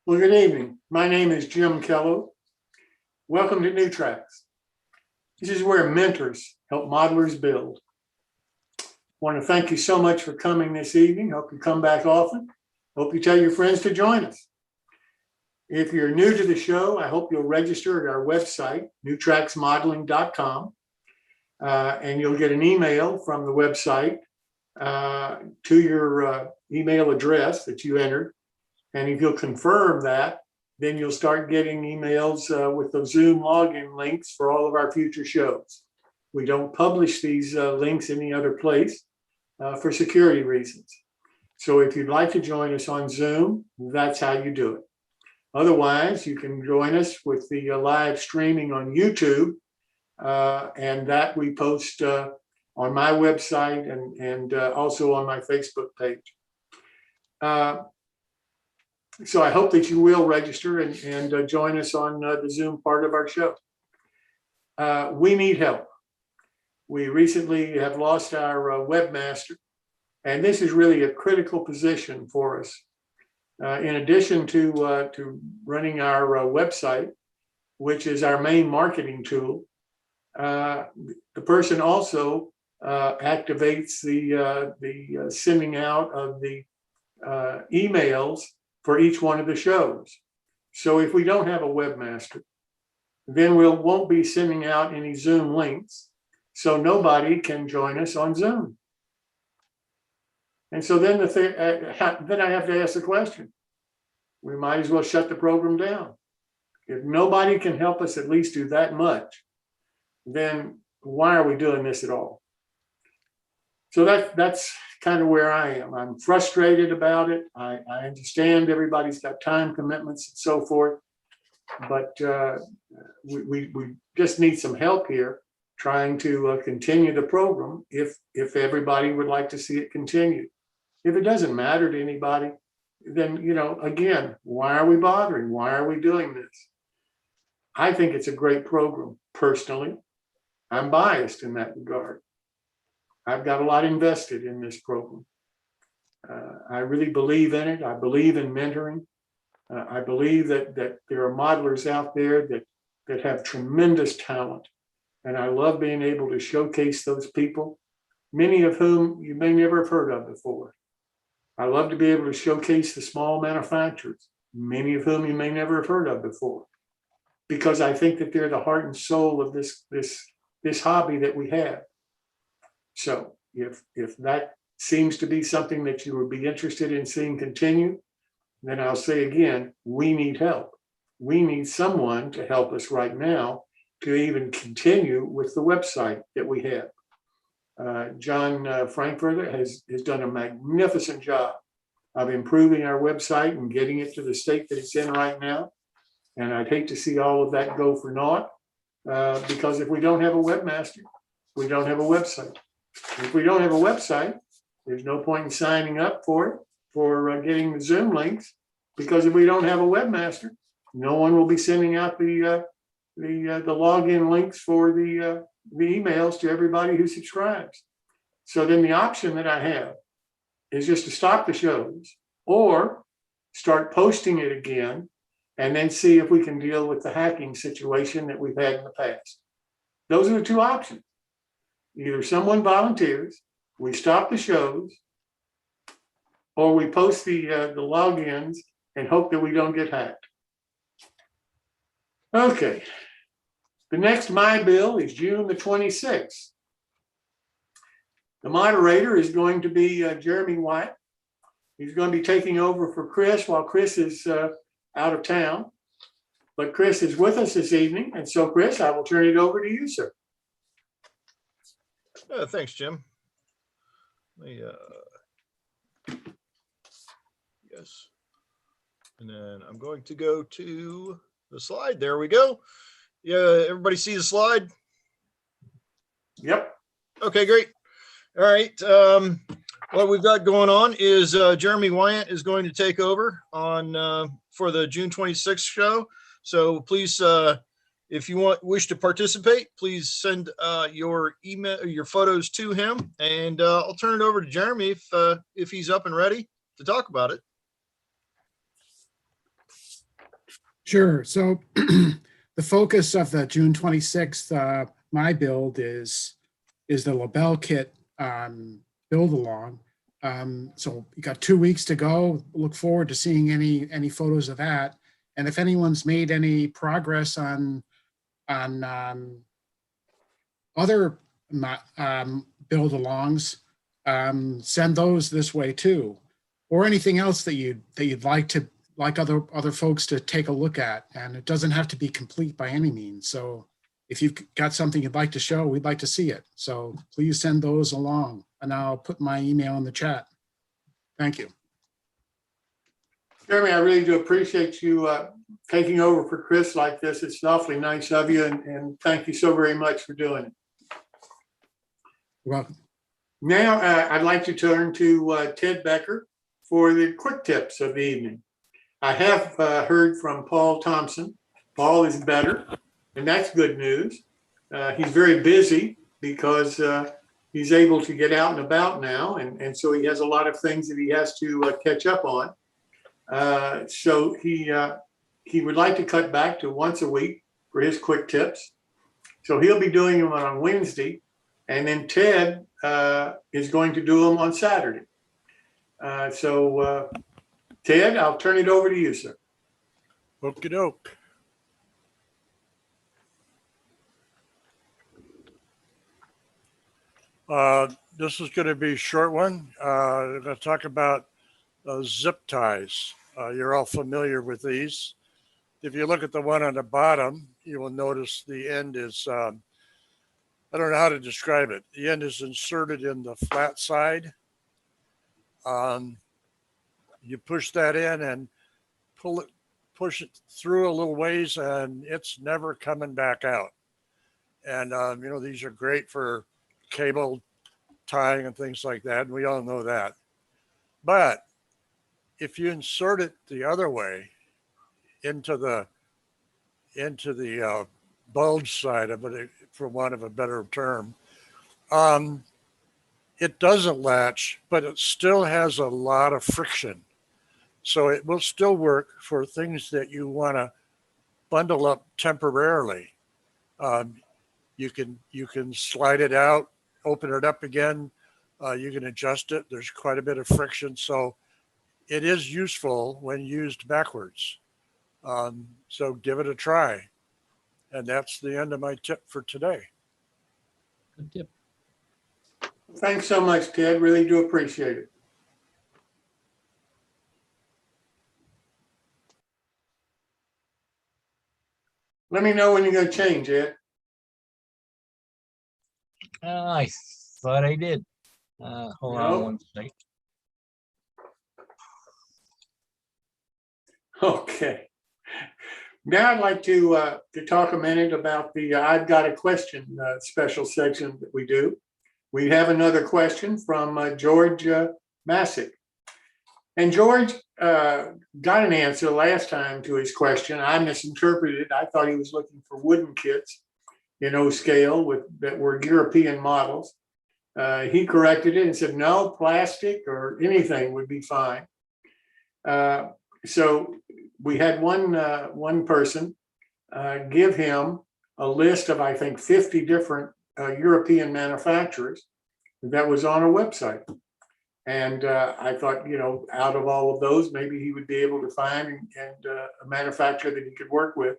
Well, good evening. My name is Jim Kello. Welcome to New Tracks. This is where mentors help modelers build. I want to thank you so much for coming this evening. Hope you come back often. Hope you tell your friends to join us. If you're new to the show, I hope you'll register at our website, newtracksmodeling.com, and you'll get an email from the website to your email address that you entered. And if you'll confirm that, then you'll start getting emails with the Zoom login links for all of our future shows. We don't publish these links any other place for security reasons. So if you'd like to join us on Zoom, that's how you do it. Otherwise, you can join us with the live streaming on YouTube, and that we post on my website and also on my Facebook page. So I hope that you will register and join us on the Zoom part of our show. We need help. We recently have lost our webmaster, and this is really a critical position for us. In addition to running our website, which is our main marketing tool, the person also activates the sending out of the emails for each one of the shows. So if we don't have a webmaster, then we won't be sending out any Zoom links, so nobody can join us on Zoom. And so then then I have to ask the question, we might as well shut the program down. If nobody can help us at least do that much, then why are we doing this at all? So that's kind of where I am. I'm frustrated about it. I understand everybody's got time commitments and so forth, but we just need some help here trying to continue the program if everybody would like to see it continue. If it doesn't matter to anybody, then, again, why are we bothering? Why are we doing this? I think it's a great program, personally. I'm biased in that regard. I've got a lot invested in this program. I really believe in it. I believe in mentoring. I believe that there are modelers out there that have tremendous talent. And I love being able to showcase those people, many of whom you may never have heard of before. I love to be able to showcase the small manufacturers, many of whom you may never have heard of before, because I think that they're the heart and soul of this hobby that we have. So if that seems to be something that you would be interested in seeing continue, then I'll say again, we need help. We need someone to help us right now to even continue with the website that we have. John Frankfurter has done a magnificent job of improving our website and getting it to the state that it's in right now. And I'd hate to see all of that go for naught, because if we don't have a webmaster, we don't have a website. If we don't have a website, there's no point in signing up for it, for getting the Zoom links, because if we don't have a webmaster, no one will be sending out the login links for the emails to everybody who subscribes. So then the option that I have is just to stop the shows or start posting it again and then see if we can deal with the hacking situation that we've had in the past. Those are the two options. Either someone volunteers, we stop the shows, or we post the logins and hope that we don't get hacked. Okay. The next My Bill is June the 26th. The moderator is going to be Jeremy White. He's going to be taking over for Chris while Chris is out of town. But Chris is with us this evening. And so, Chris, I will turn it over to you, sir. Thanks, Jim. Yes. And then I'm going to go to the slide. There we go. Yeah, everybody see the slide? Yep. Okay, great. All right. What we've got going on is Jeremy Wyatt is going to take over on for the June 26th show. So please, if you wish to participate, please send your email, your photos to him, and I'll turn it over to Jeremy if he's up and ready to talk about it. Sure. So the focus of the June 26th, my build is the label kit build along. So you got 2 weeks to go. Look forward to seeing any photos of that. And if anyone's made any progress on other build alongs, send those this way too, or anything else that you'd like other folks to take a look at. And it doesn't have to be complete by any means. So if you've got something you'd like to show, we'd like to see it. So please send those along, and I'll put my email in the chat. Thank you. Jeremy, I really do appreciate you taking over for Chris like this. It's awfully nice of you, and thank you so very much for doing it. You're welcome. Now, I'd like to turn to Ted Becker for the quick tips of the evening. I have heard from Paul Thompson. Paul is better, and that's good news. He's very busy because he's able to get out and about now, and so he has a lot of things that he has to catch up on. So he would like to cut back to once a week for his quick tips. So he'll be doing them on Wednesday, and then Ted is going to do them on Saturday. So Ted, I'll turn it over to you, sir. Okie doke. This is going to be a short one. I'm going to talk about zip ties. You're all familiar with these. If you look at the one on the bottom, you will notice the end is, I don't know how to describe it. The end is inserted in the flat side. You push that in and push it through a little ways, and it's never coming back out. And, these are great for cable tying and things like that. And we all know that. But if you insert it the other way into the bulge side of it, for want of a better term, it doesn't latch, but it still has a lot of friction. So it will still work for things that you want to bundle up temporarily. You can slide it out, open it up again. You can adjust it. There's quite a bit of friction. So it is useful when used backwards. So give it a try. And that's the end of my tip for today. Good tip. Thanks so much, Ted. Really do appreciate it. Let me know when you're going to change it. I thought I did. Hold on Nope. one second. Okay. Now I'd like to talk a minute about the I've got a question special section that we do. We have another question from George Masick. And George got an answer last time to his question. I misinterpreted it. I thought he was looking for wooden kits in O scale that were European models. He corrected it and said, no, plastic or anything would be fine. So we had one person give him a list of, I think, 50 different European manufacturers that was on a website. And I thought, out of all of those, maybe he would be able to find a manufacturer that he could work with.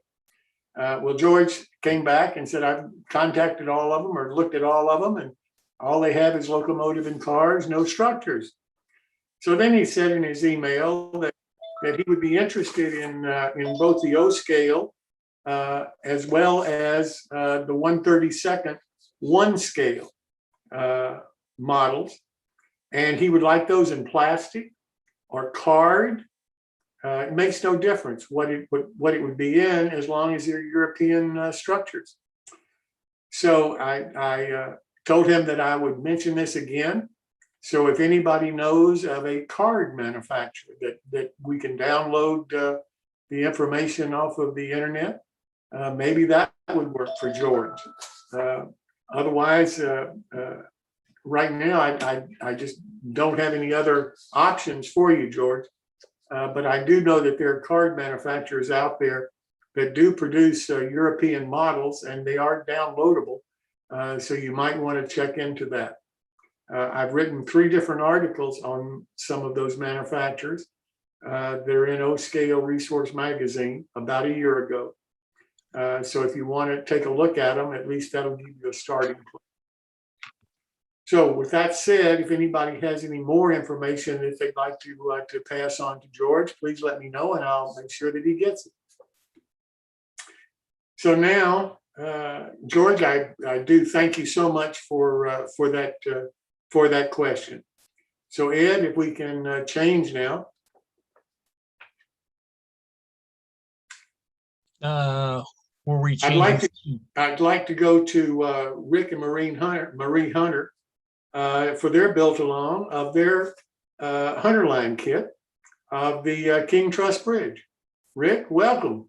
Well, George came back and said, I've contacted all of them or looked at all of them, and all they have is locomotive and cars, no structures. So then he said in his email that he would be interested in both the O scale as well as the 1/32 one scale models. And he would like those in plastic or card. It makes no difference what it would be in, as long as they're European structures. So I told him that I would mention this again. So if anybody knows of a card manufacturer that we can download the information off of the internet, maybe that would work for George. Otherwise, right now, I just don't have any other options for you, George. But I do know that there are card manufacturers out there that do produce European models, and they are downloadable. So you might want to check into that. I've written 3 different articles on some of those manufacturers. They're in O-Scale Resource Magazine about a year ago. So if you want to take a look at them, at least that'll give you a starting point. So with that said, if anybody has any more information that they'd like to pass on to George, please let me know and I'll make sure that he gets it. So now, George, I do thank you so much for that question. So Ed, if we can change now. Were we I'd like to go to Rick and Marie Hunter for their built along of their Hunterline kit of the King Truss Bridge. Rick, welcome.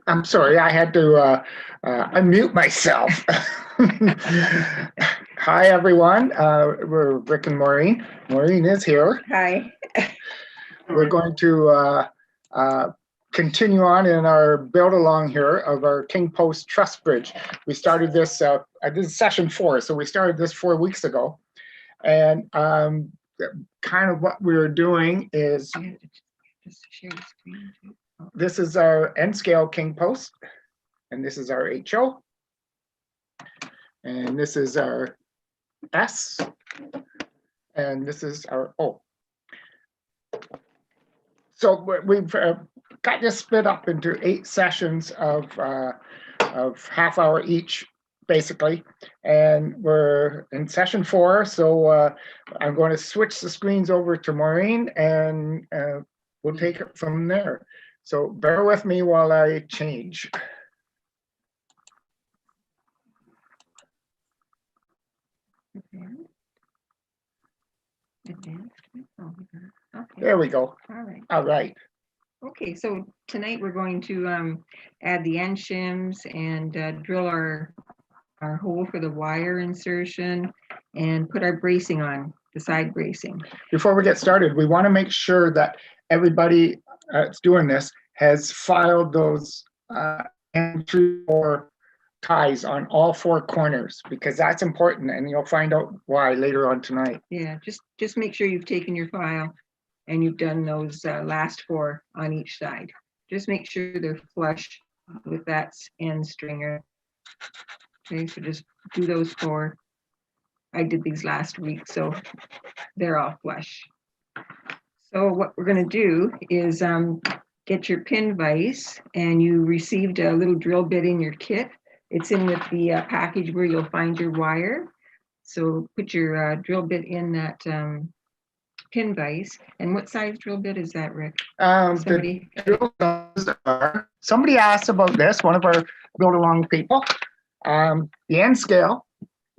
I'm sorry, I had to unmute myself. Hi, everyone. We're Rick and Maureen. Maureen is here. Hi. We're going to continue on in our build along here of our King Post Truss Bridge. We started this, this is session 4, so we started this 4 weeks ago. And kind of what we were doing is, Just share the screen too. this is our N scale King Post, and this is our HO. And this is our S, and this is our O. So we've got this split up into 8 sessions of half hour each, basically. And we're in session 4, so I'm going to switch the screens over to Maureen, and we'll take it from there. So bear with me while I change. Advanced. Oh, okay. There we go. All right. All right. Okay, so tonight we're going to add the end shims and drill our hole for the wire insertion and put our bracing on, the side bracing. Before we get started, we want to make sure that everybody that's doing this has filed those entry or ties on all 4 corners, because that's important, and you'll find out why later on tonight. Yeah, just make sure you've taken your file and you've done those last 4 on each side. Just make sure they're flush with that end stringer. Okay, so just do those 4. I did these last week, so they're all flush. So what we're going to do is get your pin vise, and you received a little drill bit in your kit. It's in with the package where you'll find your wire. So put your drill bit in that pin vise. And what size drill bit is that, Rick? Somebody asked about this, one of our build along people. The N scale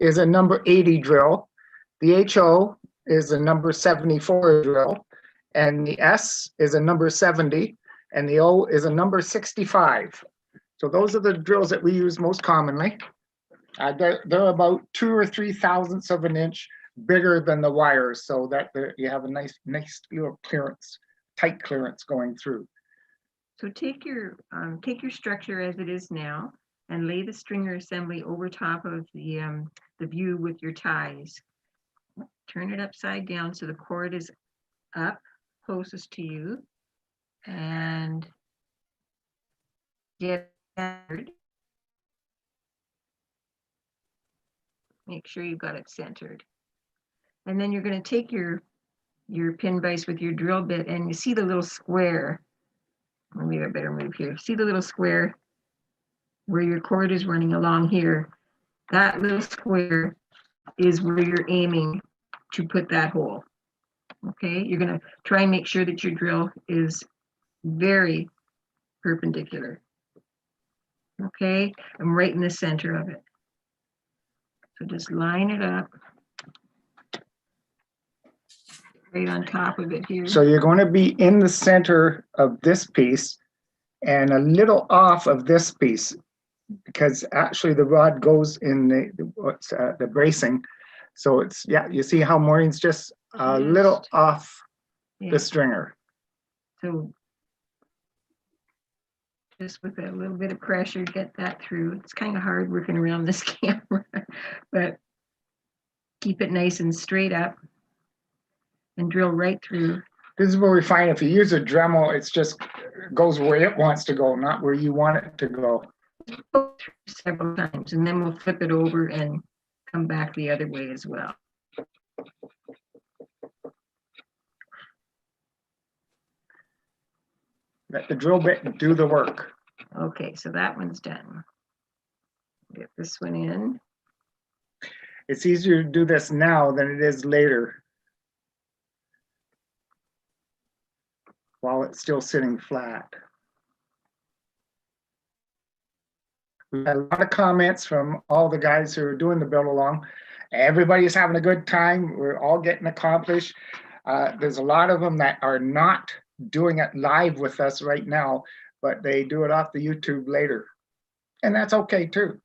is a number 80 drill. The HO is a number 74 drill. And the S is a number 70. And the O is a number 65. So those are the drills that we use most commonly. They're about 2 or 3 thousandths of an inch bigger than the wires, so that you have a nice little clearance, tight clearance going through. So take your structure as it is now and lay the stringer assembly over top of the view with your ties. Turn it upside down so the cord is up closest to you, and get centered. Make sure you've got it centered. And then you're going to take your pin vise with your drill bit, and you see the little square. Maybe I better move here. See the little square where your cord is running along here? That little square is where you're aiming to put that hole. Okay, you're going to try and make sure that your drill is very perpendicular. Okay, I'm right in the center of it. So just line it up right on top of it here. So you're going to be in the center of this piece and a little off of this piece, because actually the rod goes in the bracing. So it's, yeah, you see how Maureen's just a little Just- off Yeah, the stringer. so just with a little bit of pressure, get that through. It's kind of hard working around this camera, but keep it nice and straight up and drill right through. This is where we find if you use a Dremel, it's just goes where it wants to go, not where you want it to go. Go through several times, and then we'll flip it over and come back the other way as well. Let the drill bit do the work. Okay, so that one's done. Get this one in. It's easier to do this now than it is later, while it's still sitting flat. We had a lot of comments from all the guys who are doing the build along. Everybody's having a good time. We're all getting accomplished. There's a lot of them that are not doing it live with us right now, but they do it off the YouTube later. And that's okay too.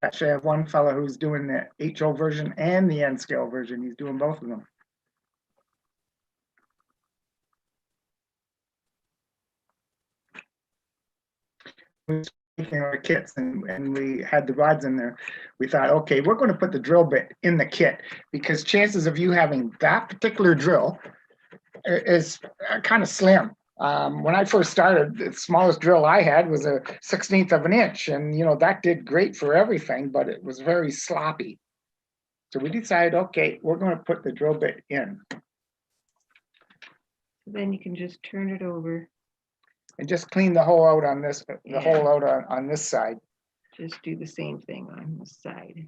Actually, I have one fellow who's doing the HO version and the N scale version. He's doing both of them. We was making our kits and we had the rods in there. We thought, okay, we're going to put the drill bit in the kit because chances of you having that particular drill is kind of slim. When I first started, the smallest drill I had was a 1/16 of an inch, and you know that did great for everything, but it was very sloppy. So we decided, okay, we're going to put the drill bit in Then you can just turn it over. and just clean the hole out on this, the Yeah. hole out on this side. Just do the same thing on the side.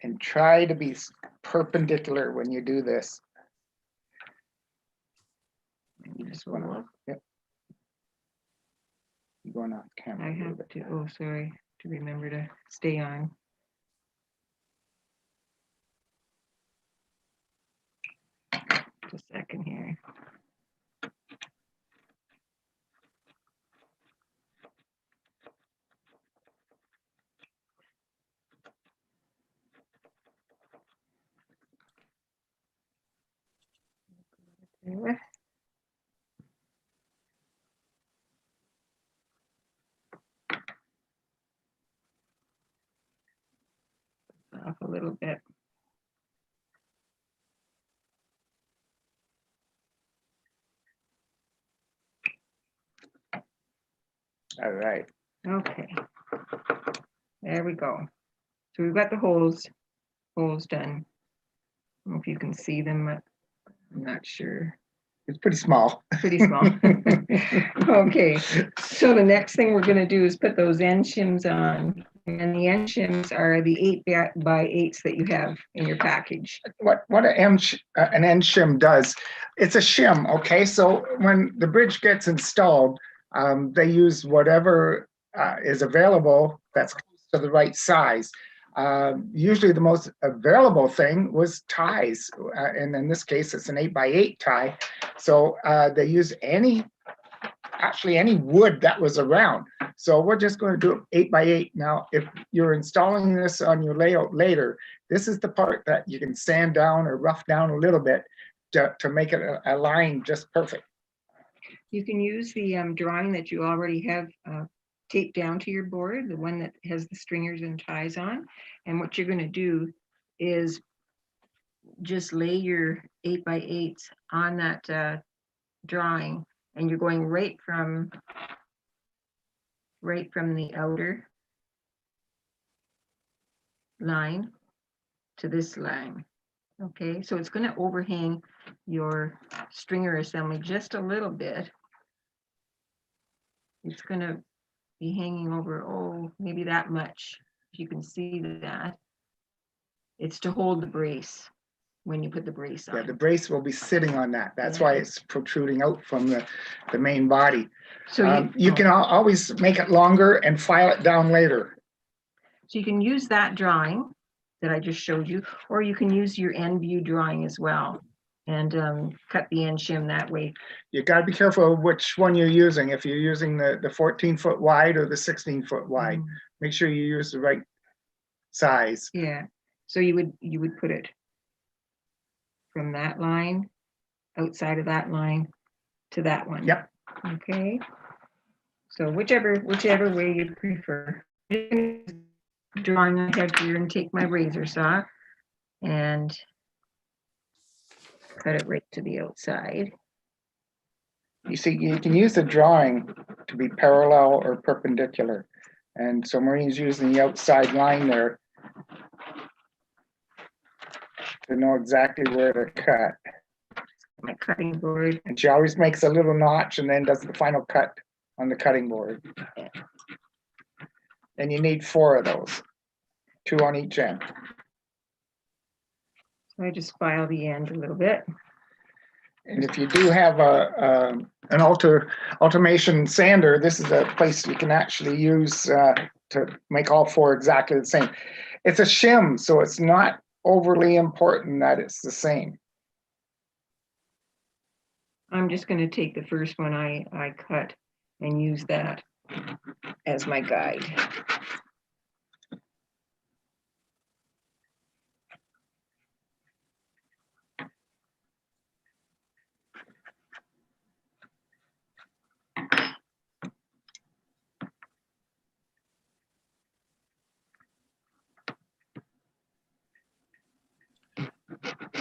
And try to be perpendicular when you do this. You just want to, yep. You're going off camera. I a little have bit. to, oh, sorry, to remember to stay on. Just a second here. There. Off a little bit. All right. Okay. There we go. So we've got the holes done. I don't know if you can see them, but I'm not sure. It's pretty small. Pretty small. Okay, so the next thing we're gonna do is put those end shims on. And the end shims are the 8x8s that you have in your package. What an end shim does, it's a shim, okay? So when the bridge gets installed, they use whatever is available that's close to the right size. Usually the most available thing was ties, and in this case, it's an 8x8 tie. So they use actually any wood that was around. So we're just going to do 8x8. Now, if you're installing this on your layout later, this is the part that you can sand down or rough down a little bit to make it align just perfect. You can use the drawing that you already have taped down to your board, the one that has the stringers and ties on. And what you're gonna do is just lay your 8x8s on that drawing, and you're going right from the outer line to this line. Okay, so it's going to overhang your stringer assembly just a little bit. It's going to be hanging over, oh, maybe that much. If you can see that. It's to hold the brace when you put the brace on. Yeah, the brace will be sitting on that. That's Yeah. why it's protruding out from the main body. So You can always make it longer and file it down later. So you can use that drawing that I just showed you, or you can use your end view drawing as well. and cut the end shim that way. You gotta be careful of which one you're using. If you're using the 14-foot wide or the 16-foot wide, make sure you use the right size. Yeah, so you would put it from that line, outside of that line, to that one. Yep. Okay. So whichever way you prefer. Drawing ahead here and take my razor saw and cut it right to the outside. You see, you can use the drawing to be parallel or perpendicular. And so Maureen's using the outside line there to know exactly where to cut. My cutting board. And she always makes a little notch and then does the final cut on the cutting board. And you need 4 of those, 2 on each end. So I just file the end a little bit. And if you do have an automation sander, this is a place you can actually use to make all 4 exactly the same. It's a shim, so it's not overly important that it's the same. I'm just going to take the first one I cut and use that as my guide.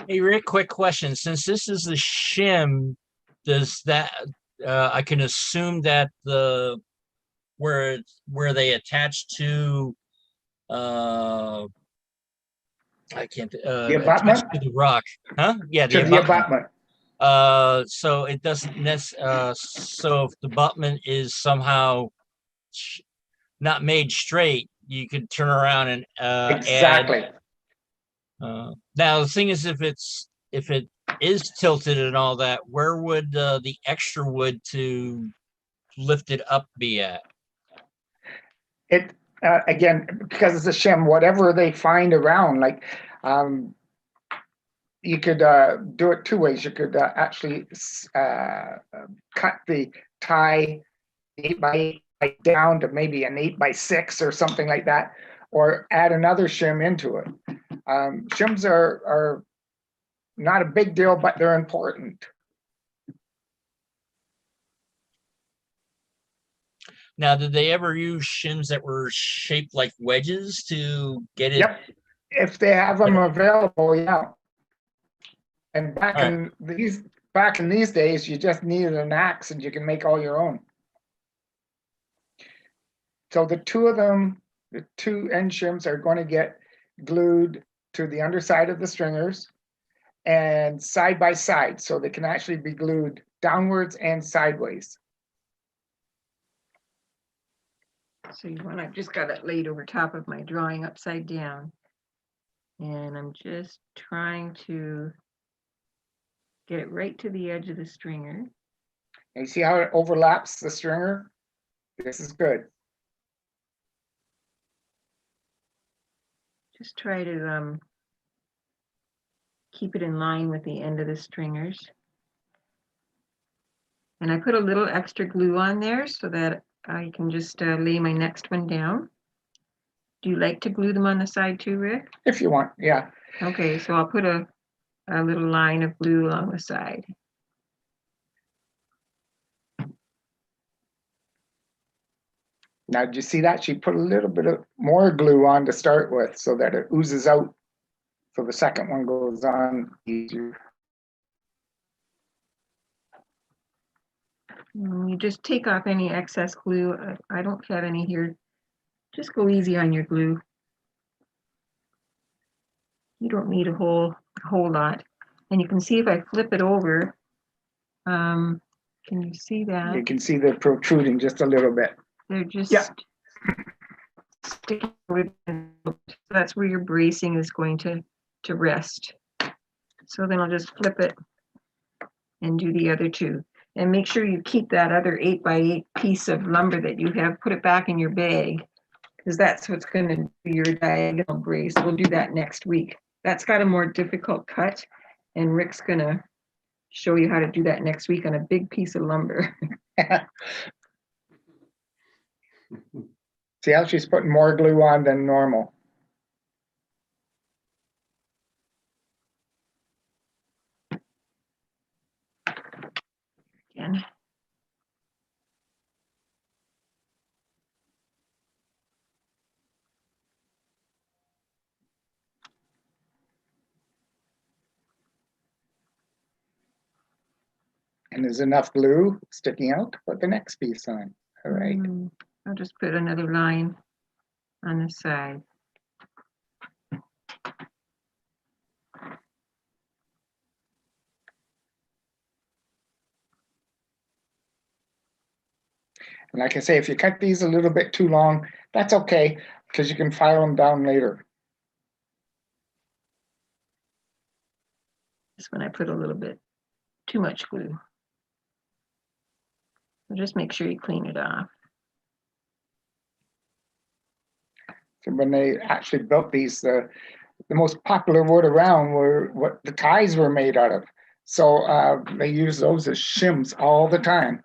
Hey, Rick, quick question. Since this is a shim, does that I can assume that the where they attach to I can't The attach abutment? to the rock, huh? Yeah, To the abutment. so it doesn't so if the abutment is somehow not made straight, you could turn around and Exactly. now the thing is, if it is tilted and all that, where would the extra wood to lift it up be at? It again, because it's a shim, whatever they find around, like you could do it 2 ways. You could actually cut the tie 8x8 down to maybe an 8x6 or something like that, or add another shim into it. Shims are not a big deal, but they're important. Now, did they ever use shims that were shaped like wedges to get it? Yep, if they have them available, yeah. And back All in these days, you just needed an axe and you can make all your own. So the 2 of them, the 2 end shims are going to get glued to the underside of the stringers and side by side, so they can actually be glued downwards and sideways. So I've just got it laid over top of my drawing upside down. And I'm just trying to get it right to the edge of the stringer. And you see how it overlaps the stringer? This is good. Just try to keep it in line with the end of the stringers. And I put a little extra glue on there so that I can just lay my next one down. Do you like to glue them on the side too, Rick? If you want, yeah. Okay, so I'll put a little line of glue along the side. Now, did you see that? She put a little bit of more glue on to start with so that it oozes out. So the second one goes on easier. You just take off any excess glue. I don't have any here. Just go easy on your glue. You don't need a whole lot. And you can see if I flip it over, can you see that? You can see they're protruding just a little bit. They're just Yeah. sticking with that's where your bracing is going to rest. So then I'll just flip it and do the other 2. And make sure you keep that other 8x8 piece of lumber that you have, put it back in your bag, because that's what's going to be your diagonal brace. We'll do that next week. That's got a more difficult cut, and Rick's going to show you how to do that next week on a big piece of lumber. See how she's putting more glue on than normal. Again. And there's enough glue sticking out to put the next piece on. All right. I'll just put another line on the side. And like I say, if you cut these a little bit too long, that's okay, because you can file them down later. This one I put a little bit too much glue. So just make sure you clean it off. So when they actually built these, the most popular wood around were what the ties were made out of. So they use those as shims all the time.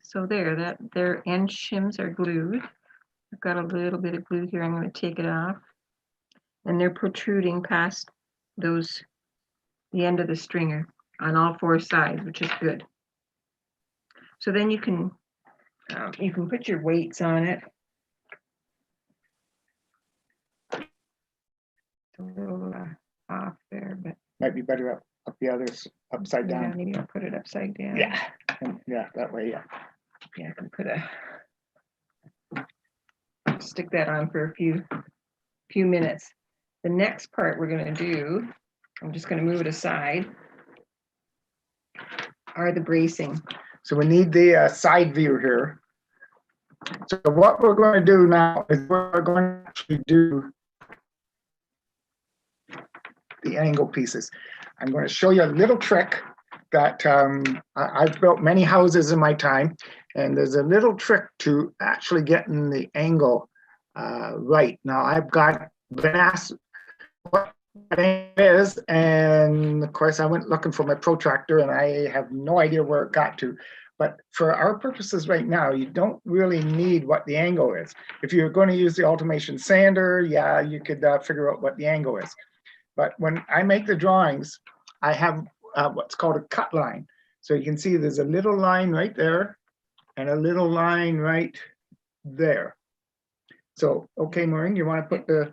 So there, their end shims are glued. I've got a little bit of glue here. I'm going to take it off. And they're protruding past the end of the stringer on all four sides, which is good. So then you can put your weights on it. It's a little off there, but Might be better up the others upside yeah, down. maybe I'll put it upside down. Yeah, yeah, that way, yeah. Yeah, I can stick that on for a few minutes. The next part we're going to do, I'm just going to move it aside, are the bracing. So we need the side view here. So what we're going to do now is we're going to actually do the angle pieces. I'm going to show you a little trick that I've built many houses in my time, and there's a little trick to actually getting the angle right. Now I've been asked what that is, and of course I went looking for my protractor and I have no idea where it got to. But for our purposes right now, you don't really need what the angle is. If you're going to use the automation sander, yeah, you could figure out what the angle is. But when I make the drawings, I have what's called a cut line. So you can see there's a little line right there and a little line right there. So, okay, Maureen, you want to put the...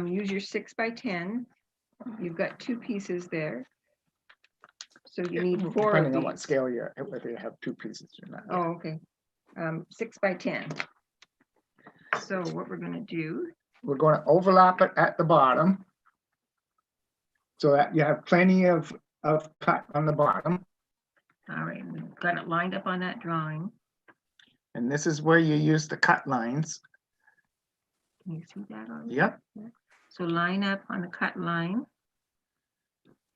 Use your 6x10. You've got two pieces there. So you need four Depending of on what these. scale you're at, whether you have two pieces or not. Oh, okay. 6x10. So what we're going to do, We're going to overlap it at the bottom so that you have plenty of cut on the bottom. all right, we've got it lined up on that drawing. And this is where you use the cut lines. Can you see that on? Yep. So line up on the cut line.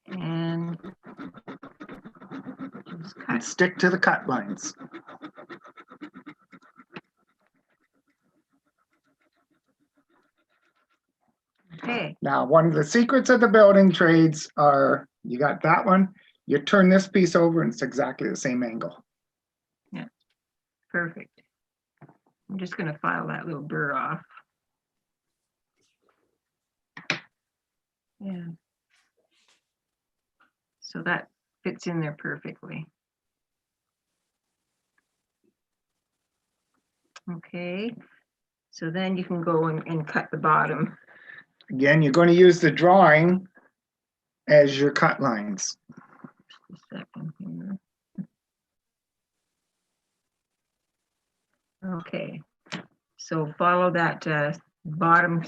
And just And cut. stick to the cut lines. Okay, Now, one of the secrets of the building trades are, you got that one, you turn this piece over and it's exactly the same angle. perfect. I'm just going to file that little burr off. Yeah. So that fits in there perfectly. Okay, so then you can go and cut the bottom. Again, you're going to use the drawing as your cut lines. Just a second here. Okay, so follow that bottom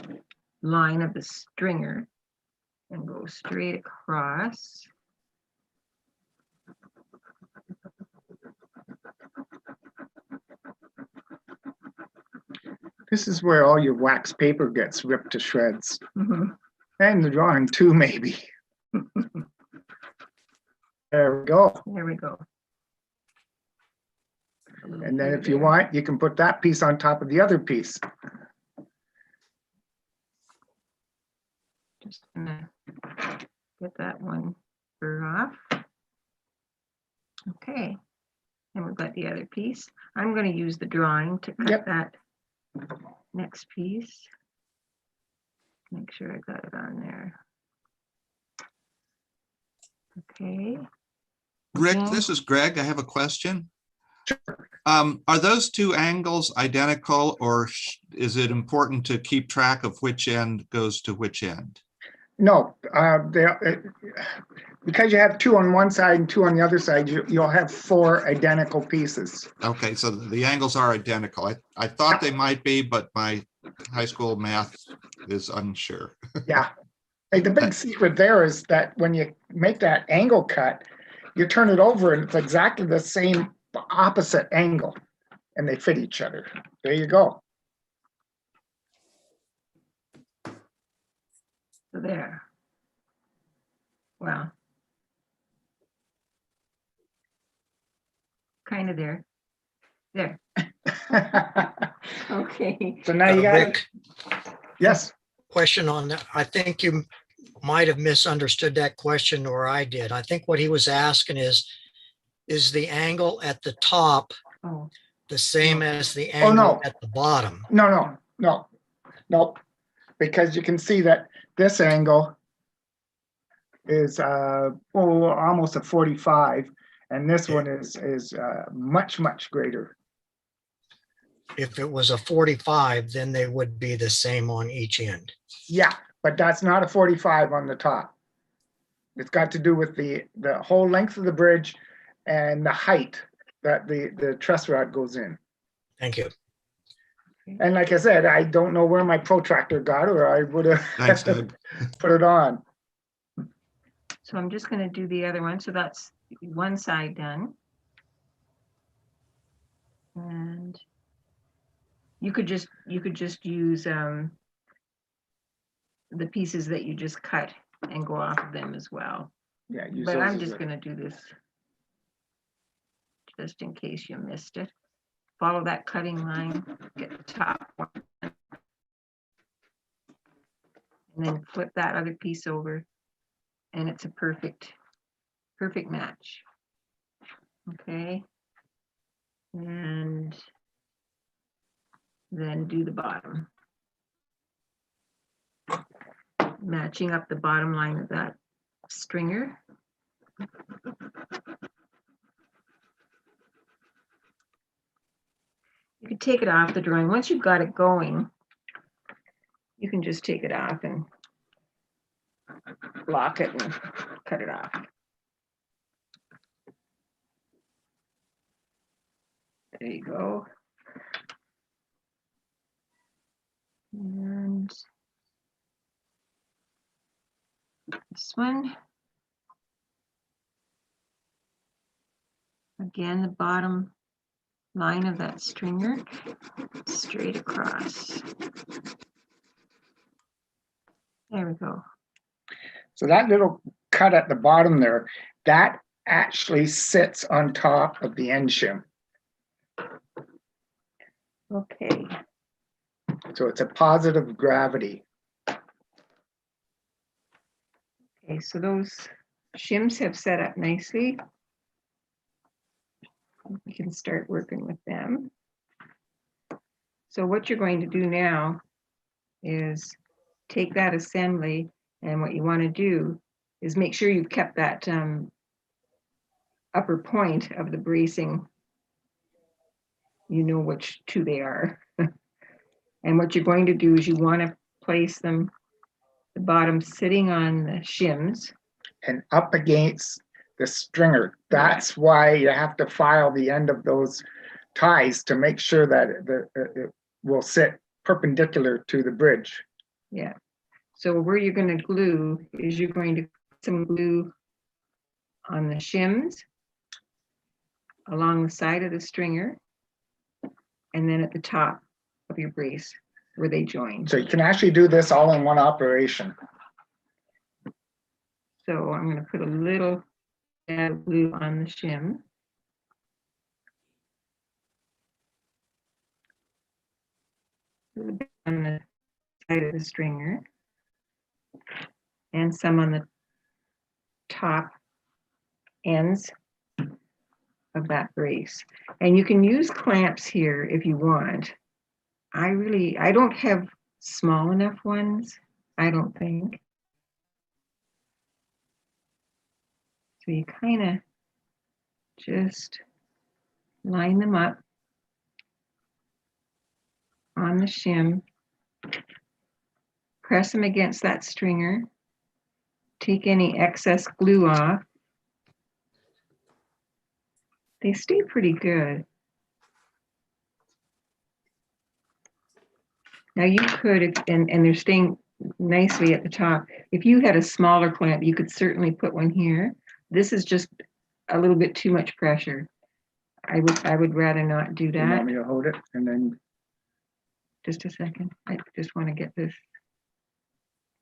line of the stringer and go straight across. This is where all your wax paper gets ripped to shreds. Mhm. And the drawing too, maybe. There we go. There we go. And then if you want, you can put that piece on top of the other piece. Just gonna get that one spur off. Okay, and we've got the other piece. I'm going to use the drawing to cut Yep. that next piece. Make sure I got it on there. Okay. Rick, Again, this is Greg. I have a question. Are those two angles identical, or is it important to keep track of which end goes to which end? No, because you have two on one side and two on the other side, you'll have 4 identical pieces. Okay, so the angles are identical. I thought they might be, but my high school math is unsure. Yeah. Hey, the big secret there is that when you make that angle cut, you turn it over and it's exactly the same opposite angle and they fit each other. There you go. so there. Well, kind of there. There. Okay. So now you got it. Rick, Yes. question on that. I think you might have misunderstood that question, or I did. I think what he was asking is the angle at the top Oh, the same as the Oh, no. angle at the bottom? No. Because you can see that this angle is almost a 45, and this one is much greater. If it was a 45, then they would be the same on each end. Yeah, but that's not a 45 on the top. It's got to do with the whole length of the bridge and the height that the truss rod goes in. Thank you. And like I said, I don't know where my protractor got, or I would Thanks, have Doug. put it on. so I'm just going to do the other one. So that's one side done. And you could just use the pieces that you just cut and go off of them as well. Yeah, use But those I'm as just a- going to do this just in case you missed it. Follow that cutting line, get the top one, and then flip that other piece over, and it's a perfect match. Okay. And then do the bottom. Matching up the bottom line of that stringer. You can take it off the drawing. Once you've got it going, you can just take it off and lock it and cut it off. There you go. And this one. Again, the bottom line of that stringer straight across. There we go. So that little cut at the bottom there, that actually sits on top of the end shim. Okay. So it's a positive gravity. Okay, so those shims have set up nicely. We can start working with them. So what you're going to do now is take that assembly, and what you want to do is make sure you've kept that upper point of the bracing. You know which two they are. And what you're going to do is you want to place them, the bottom sitting on the shims. And up against the stringer. That's why you have to file the end of those ties to make sure that it will sit perpendicular to the bridge. Yeah. So where you're going to glue is you're going to put some glue on the shims along the side of the stringer, and then at the top of your brace where they join. So you can actually do this all in one operation. So I'm going to put a little dab of glue on the shim. On the side of the stringer. And some on the top ends of that brace. And you can use clamps here if you want. I don't have small enough ones, I don't think. So you kind of just line them up on the shim, press them against that stringer, take any excess glue off. They stay pretty good. Now you could, and they're staying nicely at the top. If you had a smaller clamp, you could certainly put one here. This is just a little bit too much pressure. I would rather not do You want that. me to hold it and then, Just a second. I just want to get this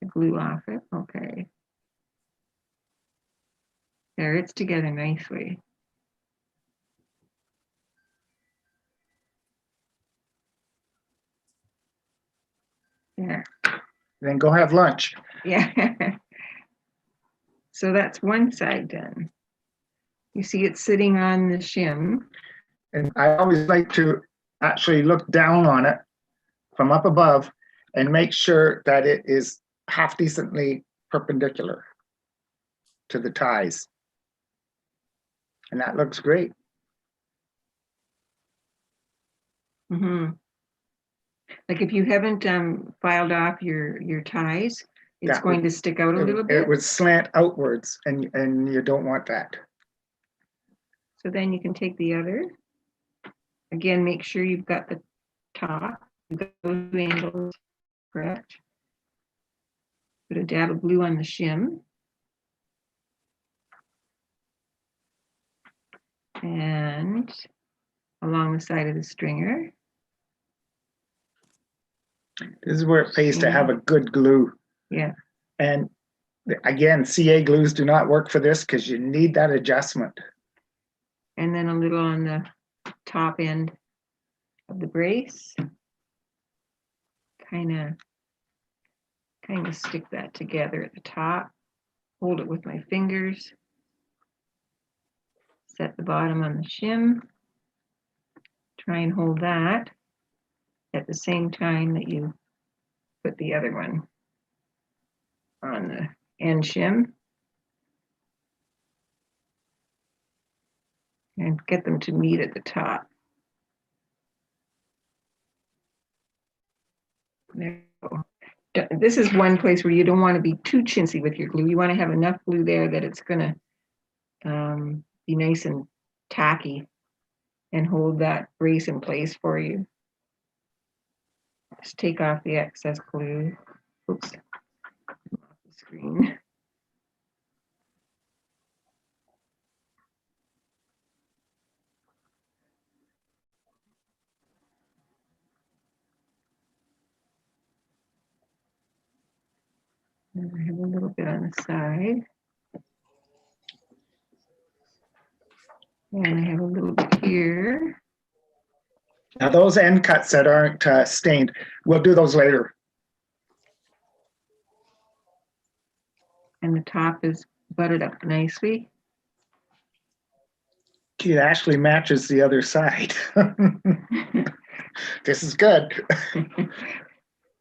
the glue off it. Okay. There, it's together nicely. There. then go have lunch. Yeah. So that's one side done. You see it sitting on the shim. And I always like to actually look down on it from up above and make sure that it is half decently perpendicular to the ties. And that looks great. Mm-hmm. Like if you haven't filed off your ties, it's That going would- to stick out a little It bit. would slant outwards and you don't want that. So then you can take the other. Again, make sure you've got the top, you've got those angles correct. Put a dab of glue on the shim. And along the side of the stringer. This is where it pays to have a good glue. Yeah. And again, CA glues do not work for this because you need that adjustment. And then a little on the top end of the brace. Kind of stick that together at the top. Hold it with my fingers. Set the bottom on the shim. Try and hold that at the same time that you put the other one on the end shim. And get them to meet at the top. There you go. This is one place where you don't want to be too chintzy with your glue. You want to have enough glue there that it's going to be nice and tacky and hold that brace in place for you. Just take off the excess glue. Oops, off the screen. And I have a little bit on the side. And I have a little bit here. Now those end cuts that aren't stained, we'll do those later. And the top is buttered up nicely. It actually matches the other side. This is good.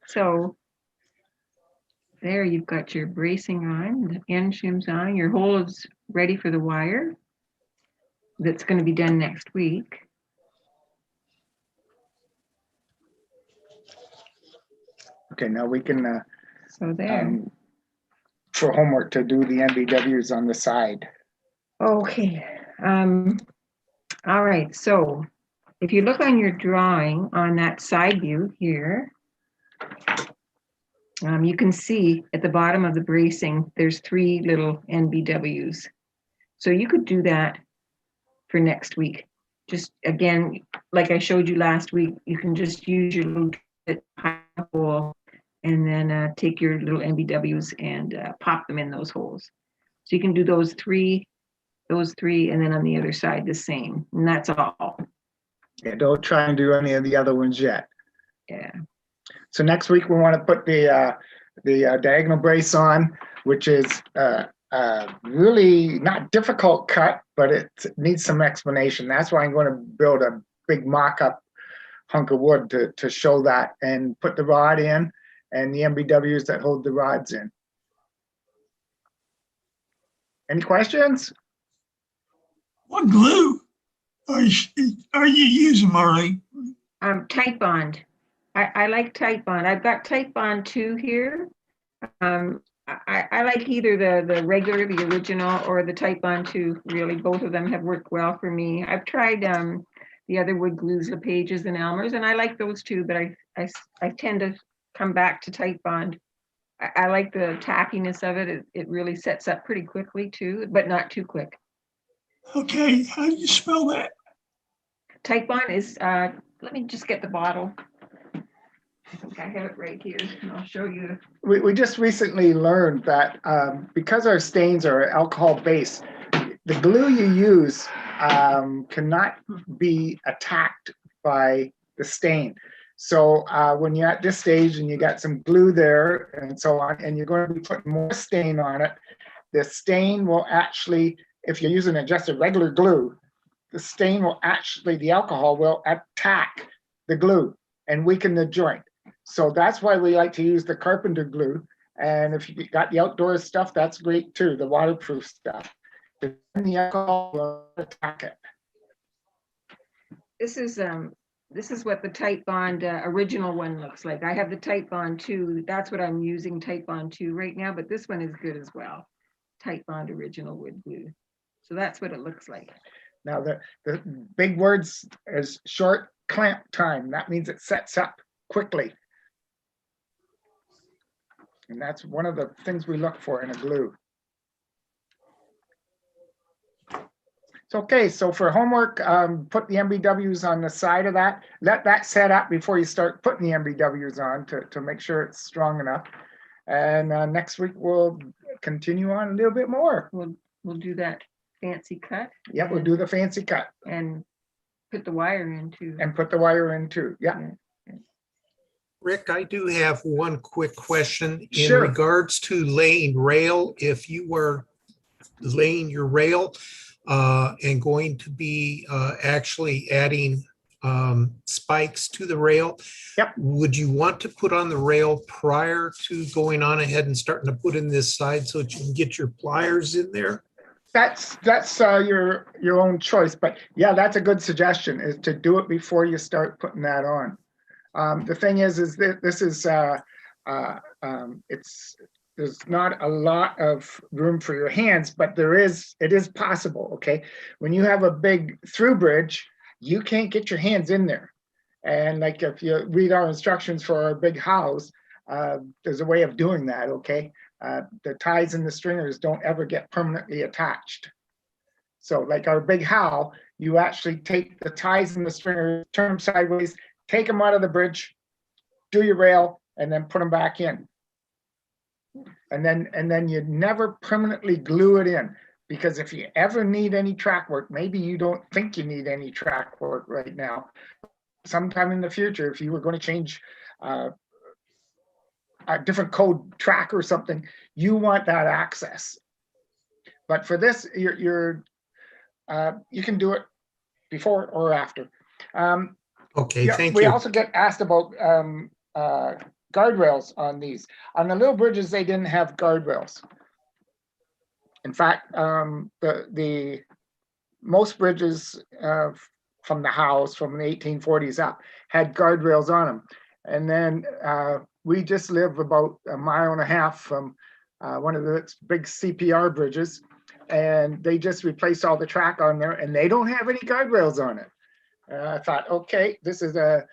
So there you've got your bracing on, the end shims on, your hole is ready for the wire. That's going to be done next week. Okay, now we can, So there. for homework, to do the NBWs on the side. Okay. All right. So if you look on your drawing on that side view here, you can see at the bottom of the bracing, there's 3 little NBWs. So you could do that for next week. Just again, like I showed you last week, you can just use your little hole and then take your little NBWs and pop them in those holes. So you can do those three, and then on the other side the same, and that's all. Yeah, don't try and do any of the other ones yet. Yeah. So next week we want to put the diagonal brace on, which is really not difficult cut, but it needs some explanation. That's why I'm going to build a big mock-up hunk of wood to show that and put the rod in and the MBWs that hold the rods in. Any questions? What glue are you using, Marlene? Tight bond. I like tight bond. I've got tight bond 2 here. I like either the regular, the original, or the tight bond 2. Really, both of them have worked well for me. I've tried the other wood glues, the Pages and Elmers, and I like those too, but I tend to come back to tight bond. I like the tackiness of it. It really sets up pretty quickly too, but not too quick. Okay, how do you spell that? Tight bond is, let me just get the bottle. I think I have it right here, and I'll show you. We just recently learned that because our stains are alcohol based, the glue you use cannot be attacked by the stain. So when you're at this stage and you got some glue there and so on, and you're going to be putting more stain on it, the stain will actually, if you're using just a regular glue, the stain will actually, the alcohol will attack the glue and weaken the joint. So that's why we like to use the carpenter glue. And if you got the outdoor stuff, that's great too, the waterproof stuff. The alcohol will attack it. This is what the tight bond original one looks like. I have the tight bond 2. That's what I'm using, tight bond 2 right now, but this one is good as well. Tight bond original wood glue. So that's what it looks like. Now the big words is short clamp time. That means it sets up quickly. And that's one of the things we look for in a glue. It's okay, so for homework, put the MBWs on the side of that. Let that set up before you start putting the MBWs on to make sure it's strong enough. And next week we'll continue on a little bit more. We'll do that fancy cut. Yeah, we'll do the fancy cut. And put the wire in too. And put the wire in too, yeah. Rick, I do have one quick question in Sure. regards to laying rail. If you were laying your rail and going to be actually adding spikes to the rail, yep, would you want to put on the rail prior to going on ahead and starting to put in this side so that you can get your pliers in there? That's your own choice, but yeah, that's a good suggestion, is to do it before you start putting that on. The thing is that this is there's not a lot of room for your hands, but it is possible. Okay, when you have a big through bridge, you can't get your hands in there, and like if you read our instructions for our big house, there's a way of doing that. Okay, the ties and the stringers don't ever get permanently attached. So like our big howl, you actually take the ties and the stringers, turn them sideways, take them out of the bridge, do your rail, and then put them back in. And then you never permanently glue it in, because if you ever need any track work, maybe you don't think you need any track work right now. Sometime in the future, if you were going to change a different code track or something, you want that access. But for this, you can do it before or after. Okay, thank we you. also get asked about guardrails on these. On the little bridges, they didn't have guardrails. In fact, the most bridges from the house from the 1840s up had guardrails on them. And then we just live about 1.5 miles from one of the big CPR bridges, and they just replaced all the track on there, and they don't have any guardrails on it. I thought, okay, this is a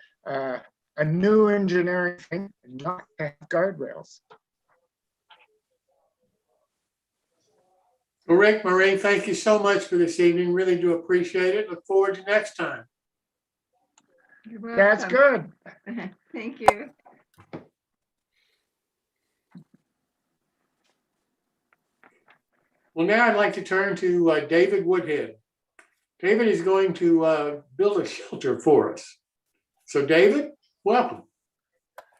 new engineering thing, not to have guardrails. Well, Rick, Marie, thank you so much for this evening. Really do appreciate it. Look forward to next time. You're welcome. That's good. Thank you. Well, now I'd like to turn to David Woodhead. David is going to build a shelter for us. So David, welcome.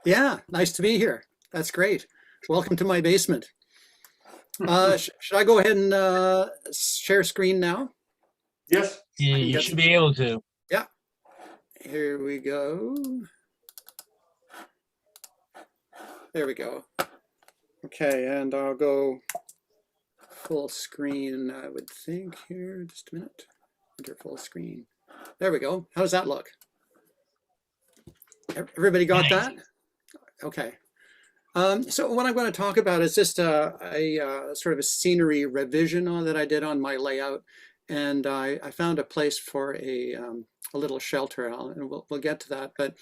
Yeah, nice to be here. That's great. Welcome to my basement. Should I go ahead and share screen now? Yes, You Yes. should be able to. Here we go. There we go. Okay, and I'll go full screen, I would think here. Just a minute. Enter full screen. There we go. How does that look? Everybody got Nice. that? Okay. So what I'm going to talk about is just a sort of a scenery revision that I did on my layout, and I found a place for a little shelter, and we'll get to that. But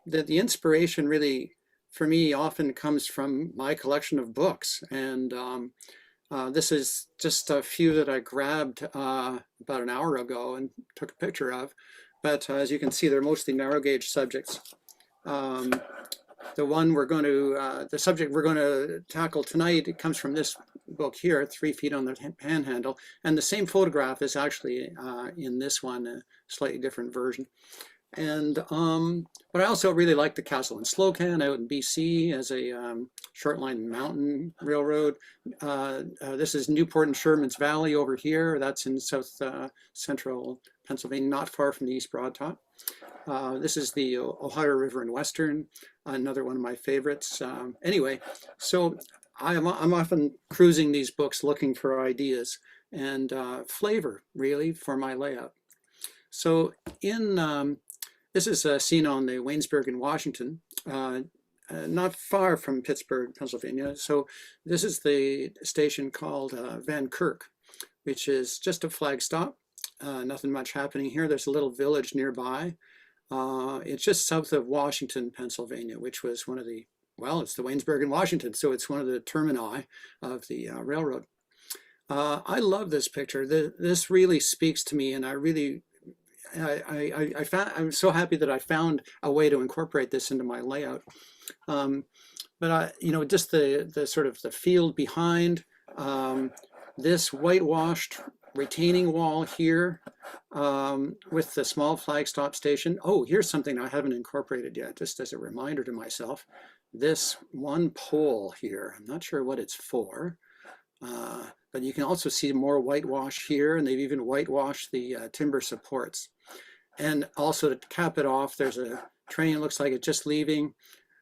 the inspiration really, for me, often comes from my collection of books, and this is just a few that I grabbed about an hour ago and took a picture of. But as you can see, they're mostly narrow gauge subjects. The one we're going to, the subject we're going to tackle tonight, it comes from this book here, 3 Feet on the Panhandle. And the same photograph is actually in this one, a slightly different version. And but I also really like the Castle in Slocan out in BC as a short line mountain railroad. This is Newport and Sherman's Valley over here. That's in south central Pennsylvania, not far from the East Broad Top. This is the Ohio River and Western, another one of my favorites. Anyway, so I'm often cruising these books looking for ideas and flavor, really, for my layout. So in this is a scene on the Waynesburg in Washington, not far from Pittsburgh, Pennsylvania. So this is the station called Van Kirk, which is just a flag stop. Nothing much happening here. There's a little village nearby. It's just south of Washington, Pennsylvania, which was one of the, well, it's the Waynesburg in Washington, so it's one of the termini of the railroad. I love this picture. This really speaks to me, and I really, I'm so happy that I found a way to incorporate this into my layout. But you know, just the sort of the field behind, this whitewashed retaining wall here with the small flag stop station. Oh, here's something I haven't incorporated yet, just as a reminder to myself. This one pole here, I'm not sure what it's for, but you can also see more whitewash here, and they've even whitewashed the timber supports. And also to cap it off, there's a train, looks like it's just leaving,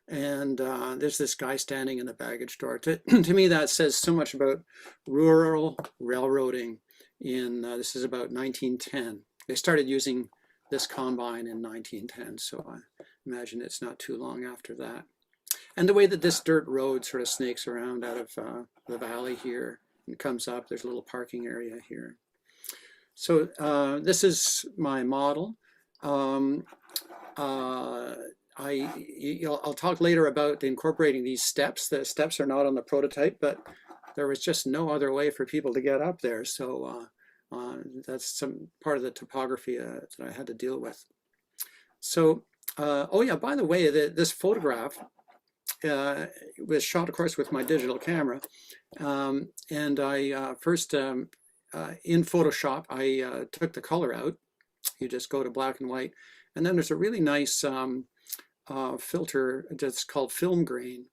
and there's this guy standing in the baggage door. To me, that says so much about rural railroading. This is about 1910. They started using this combine in 1910, so I imagine it's not too long after that. And the way that this dirt road sort of snakes around out of the valley here and comes up, there's a little parking area here. So this is my model. I'll talk later about incorporating these steps. The steps are not on the prototype, but there was just no other way for people to get up there. So that's some part of the topography that I had to deal with. So, oh yeah, by the way, this photograph was shot, of course, with my digital camera. And I first, in Photoshop, I took the color out. You just go to black and white. And then there's a really nice filter that's called film grain.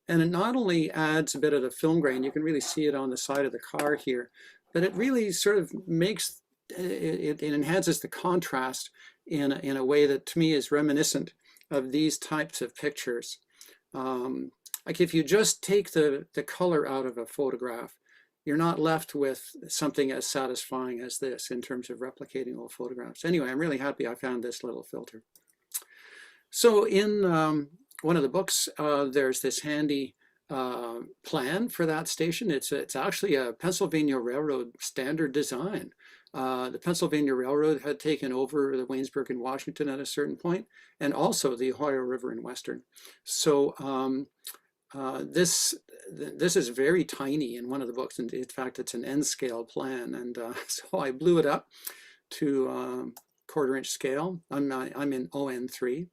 And it not only adds a bit of the film grain, you can really see it on the side of the car here, but it really sort of makes, it enhances the contrast in a way that to me is reminiscent of these types of pictures. Like if you just take the color out of a photograph, you're not left with something as satisfying as this in terms of replicating old photographs. Anyway, I'm really happy I found this little filter. So in one of the books, there's this handy plan for that station. It's actually a Pennsylvania Railroad standard design. The Pennsylvania Railroad had taken over the Waynesburg in Washington at a certain point, and also the Ohio River in Western. So this is very tiny in one of the books, and in fact, it's an N scale plan. And so I blew it up to 1/4 inch scale. I'm in ON3.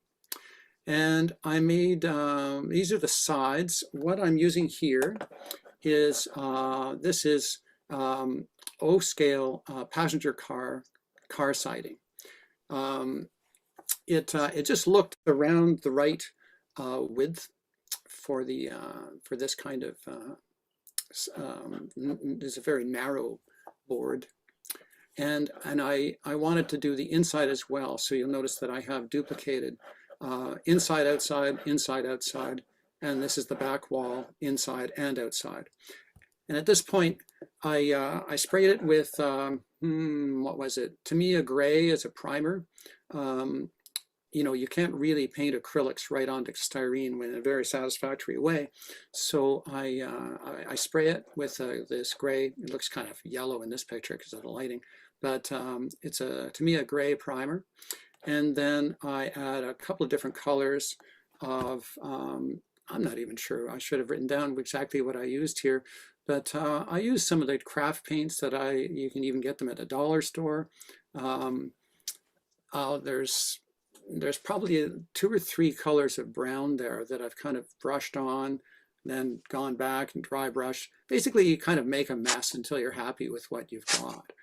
And I made, these are the sides. What I'm using here is, this is O scale passenger car siding. It just looked around the right width for the for this kind of is a very narrow board. And I wanted to do the inside as well. So you'll notice that I have duplicated inside, outside, inside, outside. And this is the back wall, inside and outside. And at this point, I sprayed it with, what was it? Tamiya Gray as a primer. You know, you can't really paint acrylics right onto styrene in a very satisfactory way. So I spray it with this gray. It looks kind of yellow in this picture because of the lighting, but it's a Tamiya Gray primer. And then I add a couple of different colors of, I'm not even sure, I should have written down exactly what I used here, but I used some of the craft paints that you can even get them at a dollar store. There's probably 2 or 3 colors of brown there that I've kind of brushed on, then gone back and dry brush. Basically, you kind of make a mess until you're happy with what you've got.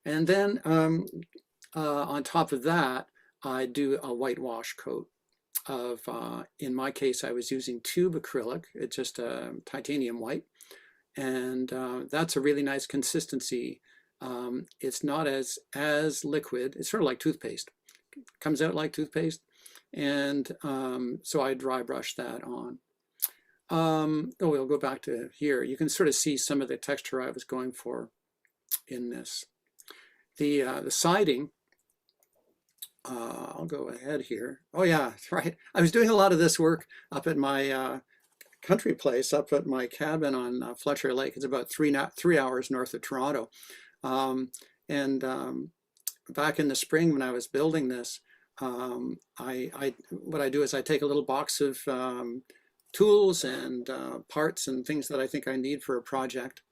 And then on top of that, I do a whitewash coat of, in my case, I was using tube acrylic. It's just a titanium white. And that's a really nice consistency. It's not as liquid. It's sort of like toothpaste. Comes out like toothpaste. And so I dry brush that on. We'll go back to here. You can sort of see some of the texture I was going for in this. The siding, I'll go ahead here. Oh yeah, right. I was doing a lot of this work up at my country place, up at my cabin on Fletcher Lake. It's about 3 hours north of Toronto. Back in the spring when I was building this, what I do is I take a little box of tools and parts and things that I think I need for a project.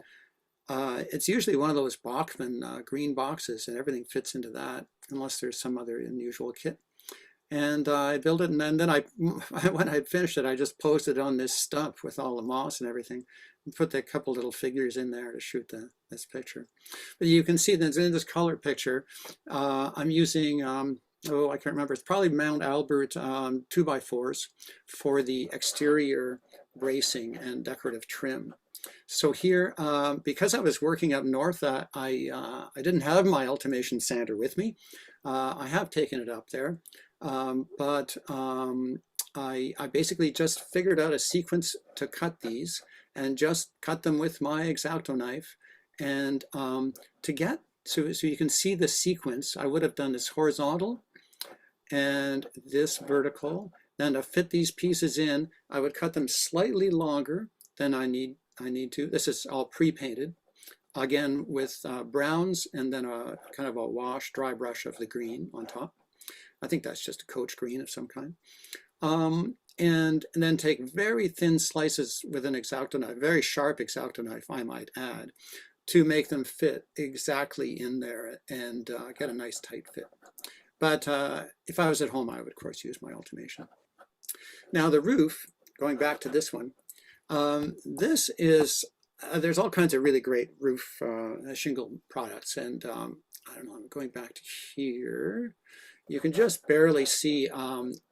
It's usually one of those Bachmann green boxes, and everything fits into that unless there's some other unusual kit. And I build it, and then when I finished it, I just posted on this stump with all the moss and everything, and put a couple little figures in there to shoot this picture. But you can see that in this color picture, I'm using, I can't remember, it's probably Mount Albert 2x4s for the exterior bracing and decorative trim. So here, because I was working up north, I didn't have my Ultimation sander with me. I have taken it up there. But I basically just figured out a sequence to cut these and just cut them with my X-Acto knife. And to get, so you can see the sequence, I would have done this horizontal and this vertical. Then to fit these pieces in, I would cut them slightly longer than I need to. This is all pre-painted. Again, with browns and then a kind of a wash, dry brush of the green on top. I think that's just a coach green of some kind. And then take very thin slices with an X-Acto knife, very sharp X-Acto knife, I might add, to make them fit exactly in there and get a nice tight fit. But if I was at home, I would, of course, use my Ultimation. Now the roof, going back to this one, this is, there's all kinds of really great roof shingle products. And I don't know, I'm going back to here. You can just barely see,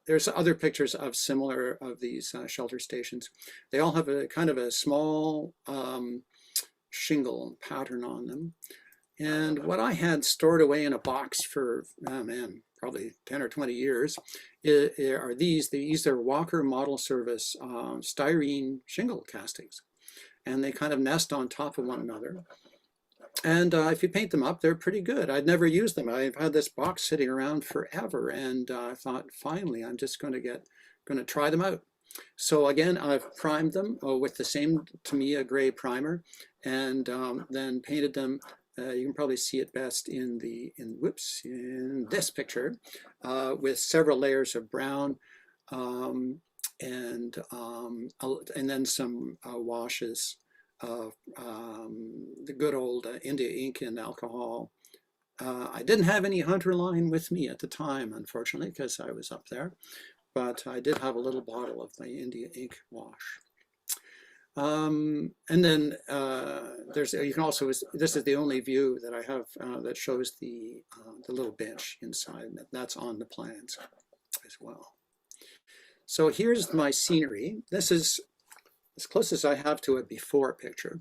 there's other pictures of similar of these shelter stations. They all have a kind of a small shingle pattern on them. And what I had stored away in a box for, oh man, probably 10 or 20 years, are these are Walker Model Service styrene shingle castings. And they kind of nest on top of one another. And if you paint them up, they're pretty good. I'd never used them. I've had this box sitting around forever, and I thought, finally, I'm just going to try them out. So again, I've primed them with the same Tamiya Gray primer, and then painted them. You can probably see it best in this picture, with several layers of brown, and then some washes of the good old India ink and alcohol. I didn't have any Hunter line with me at the time, unfortunately, because I was up there, but I did have a little bottle of my India ink wash. And then you can also, this is the only view that I have that shows the little bench inside, and that's on the plans as well. So here's my scenery. This is as close as I have to a before picture.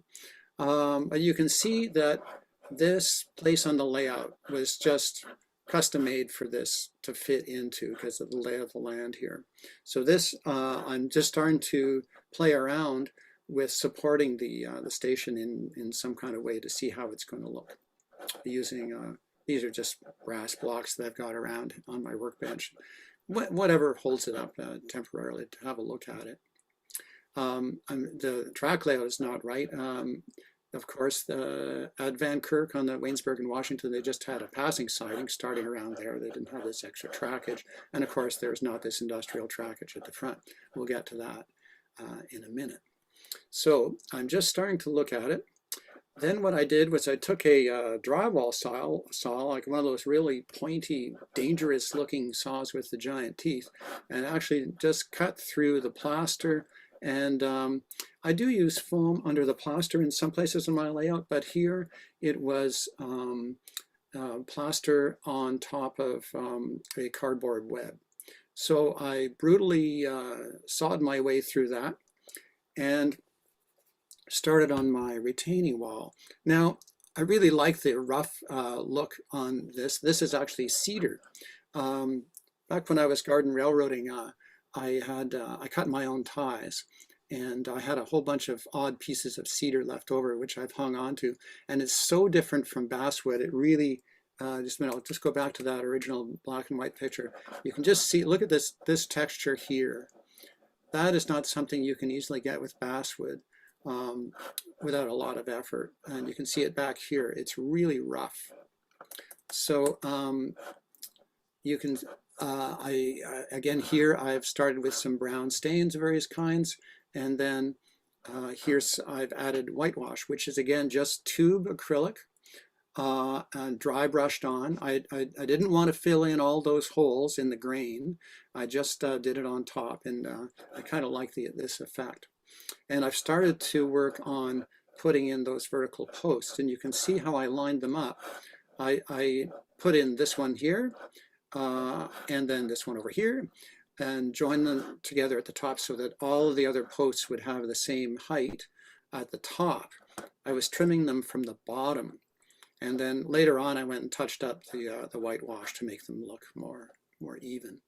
But you can see that this place on the layout was just custom made for this to fit into because of the lay of the land here. So this, I'm just starting to play around with supporting the station in some kind of way to see how it's going to look. Using, these are just brass blocks that I've got around on my workbench. Whatever holds it up temporarily to have a look at it. The track layout is not right. Of course, at Van Kirk on the Waynesburg in Washington, they just had a passing siding starting around there. They didn't have this extra trackage. And of course, there's not this industrial trackage at the front. We'll get to that in a minute. So I'm just starting to look at it. Then what I did was I took a drywall saw, like one of those really pointy, dangerous looking saws with the giant teeth, and actually just cut through the plaster. And I do use foam under the plaster in some places in my layout, but here it was plaster on top of a cardboard web. So I brutally sawed my way through that and started on my retaining wall. Now, I really like the rough look on this. This is actually cedar. Back when I was garden railroading, I cut my own ties, and I had a whole bunch of odd pieces of cedar left over, which I've hung on to. And it's so different from basswood. It really, just a minute, I'll just go back to that original black and white picture. You can just see, look at this texture here. That is not something you can easily get with basswood without a lot of effort. And you can see it back here. It's really rough. So you can, again here I've started with some brown stains of various kinds, and then here's I've added whitewash, which is again just tube acrylic and dry brushed on. I didn't want to fill in all those holes in the grain. I just did it on top, and I kind of like this effect. And I've started to work on putting in those vertical posts, and you can see how I lined them up. I put in this one here, and then this one over here, and join them together at the top so that all of the other posts would have the same height at the top. I was trimming them from the bottom, and then later on I went and touched up the whitewash to make them look more even.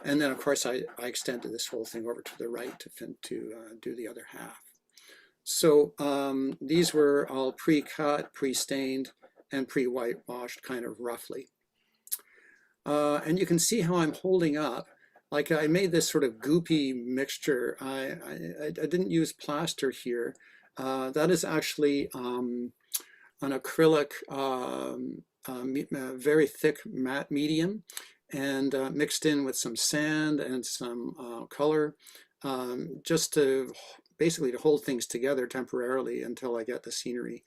And then of course I extended this whole thing over to the right to do the other half. So these were all pre-cut, pre-stained, and pre-whitewashed kind of roughly. And you can see how I'm holding up. Like I made this sort of goopy mixture. I didn't use plaster here. That is actually an acrylic, very thick matte medium, and mixed in with some sand and some color, just to basically to hold things together temporarily until I get the scenery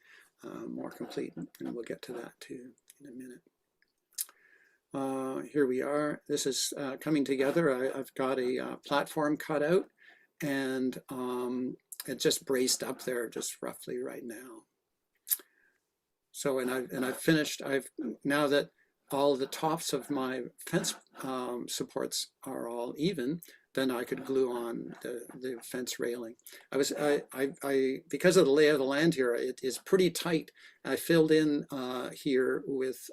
more complete. And we'll get to that too in a minute. Here we are. This is coming together. I've got a platform cut out, and it's just braced up there just roughly right now. So, and I've finished. Now that all the tops of my fence supports are all even, then I could glue on the fence railing. Because of the lay of the land here, it is pretty tight. I filled in here with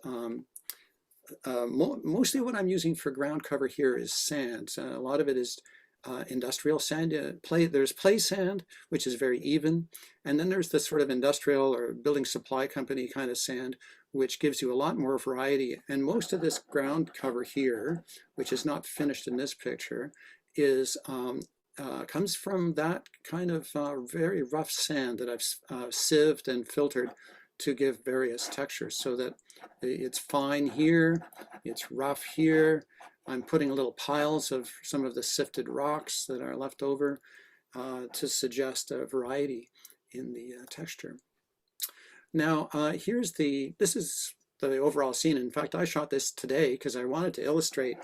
mostly what I'm using for ground cover here is sand. So a lot of it is industrial sand. There's play sand, which is very even, and then there's this sort of industrial or building supply company kind of sand, which gives you a lot more variety. And most of this ground cover here, which is not finished in this picture, is comes from that kind of very rough sand that I've sieved and filtered to give various textures, so that it's fine here, it's rough here. I'm putting little piles of some of the sifted rocks that are left over to suggest a variety in the texture. Now, this is the overall scene. In fact, I shot this today because I wanted to illustrate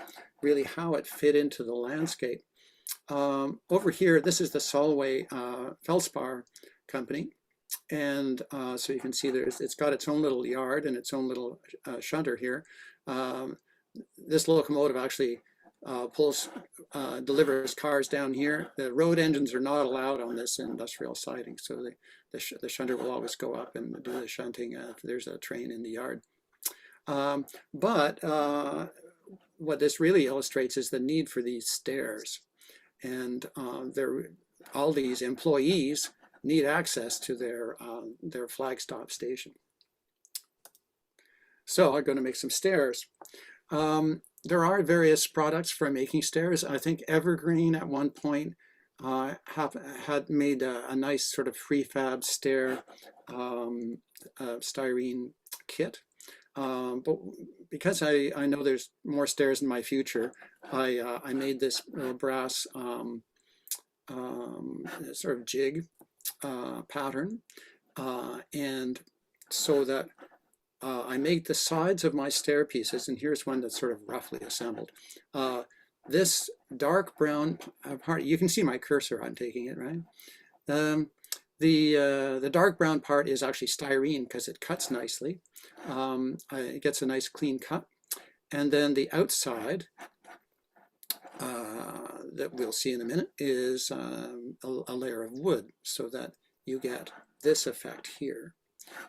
really how it fit into the landscape. Over here, this is the Solway Feldspar company. And so you can see it's got its own little yard and its own little shunter here. This locomotive actually delivers cars down here. The road engines are not allowed on this industrial siding, so the shunter will always go up and do the shunting if there's a train in the yard. But what this really illustrates is the need for these stairs, and all these employees need access to their flag stop station. So I'm going to make some stairs. There are various products for making stairs. I think Evergreen at one point had made a nice sort of prefab stair styrene kit. But because I know there's more stairs in my future, I made this brass sort of jig pattern, and so that I made the sides of my stair pieces, and here's one that's sort of roughly assembled. This dark brown part, you can see my cursor, I'm taking it, right? The dark brown part is actually styrene because it cuts nicely. It gets a nice clean cut. And then the outside, that we'll see in a minute, is a layer of wood, so that you get this effect here.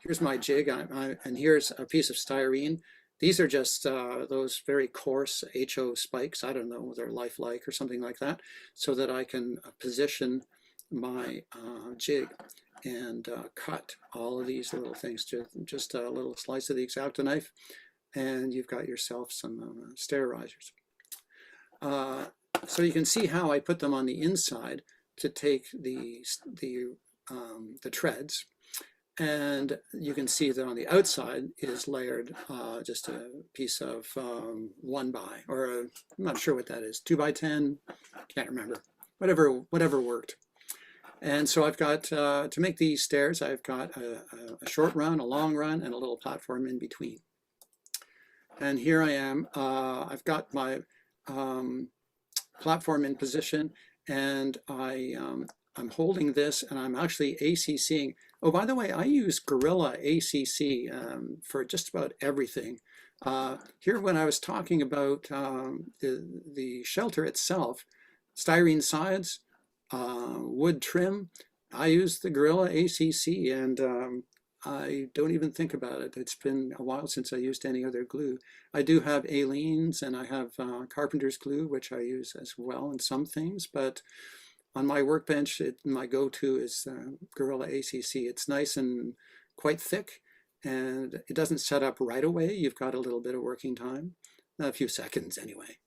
Here's my jig, and here's a piece of styrene. These are just those very coarse HO spikes. I don't know, they're lifelike or something like that, so that I can position my jig and cut all of these little things. Just a little slice of the X-Acto knife, and you've got yourself some stair risers. So you can see how I put them on the inside to take the treads. And you can see that on the outside is layered just a piece of 1x, or I'm not sure what that is, 2x10, can't remember, whatever worked. And so I've got, to make these stairs, I've got a short run, a long run, and a little platform in between. And here I am, I've got my platform in position, and I'm holding this, and I'm actually ACCing. Oh, by the way, I use Gorilla ACC for just about everything. Here, when I was talking about the shelter itself, styrene sides, wood trim, I use the Gorilla ACC, and I don't even think about it. It's been a while since I used any other glue. I do have Aleene's, and I have Carpenter's glue, which I use as well in some things, but on my workbench, my go-to is Gorilla ACC. It's nice and quite thick, and it doesn't set up right away. You've got a little bit of working time, a few seconds anyway.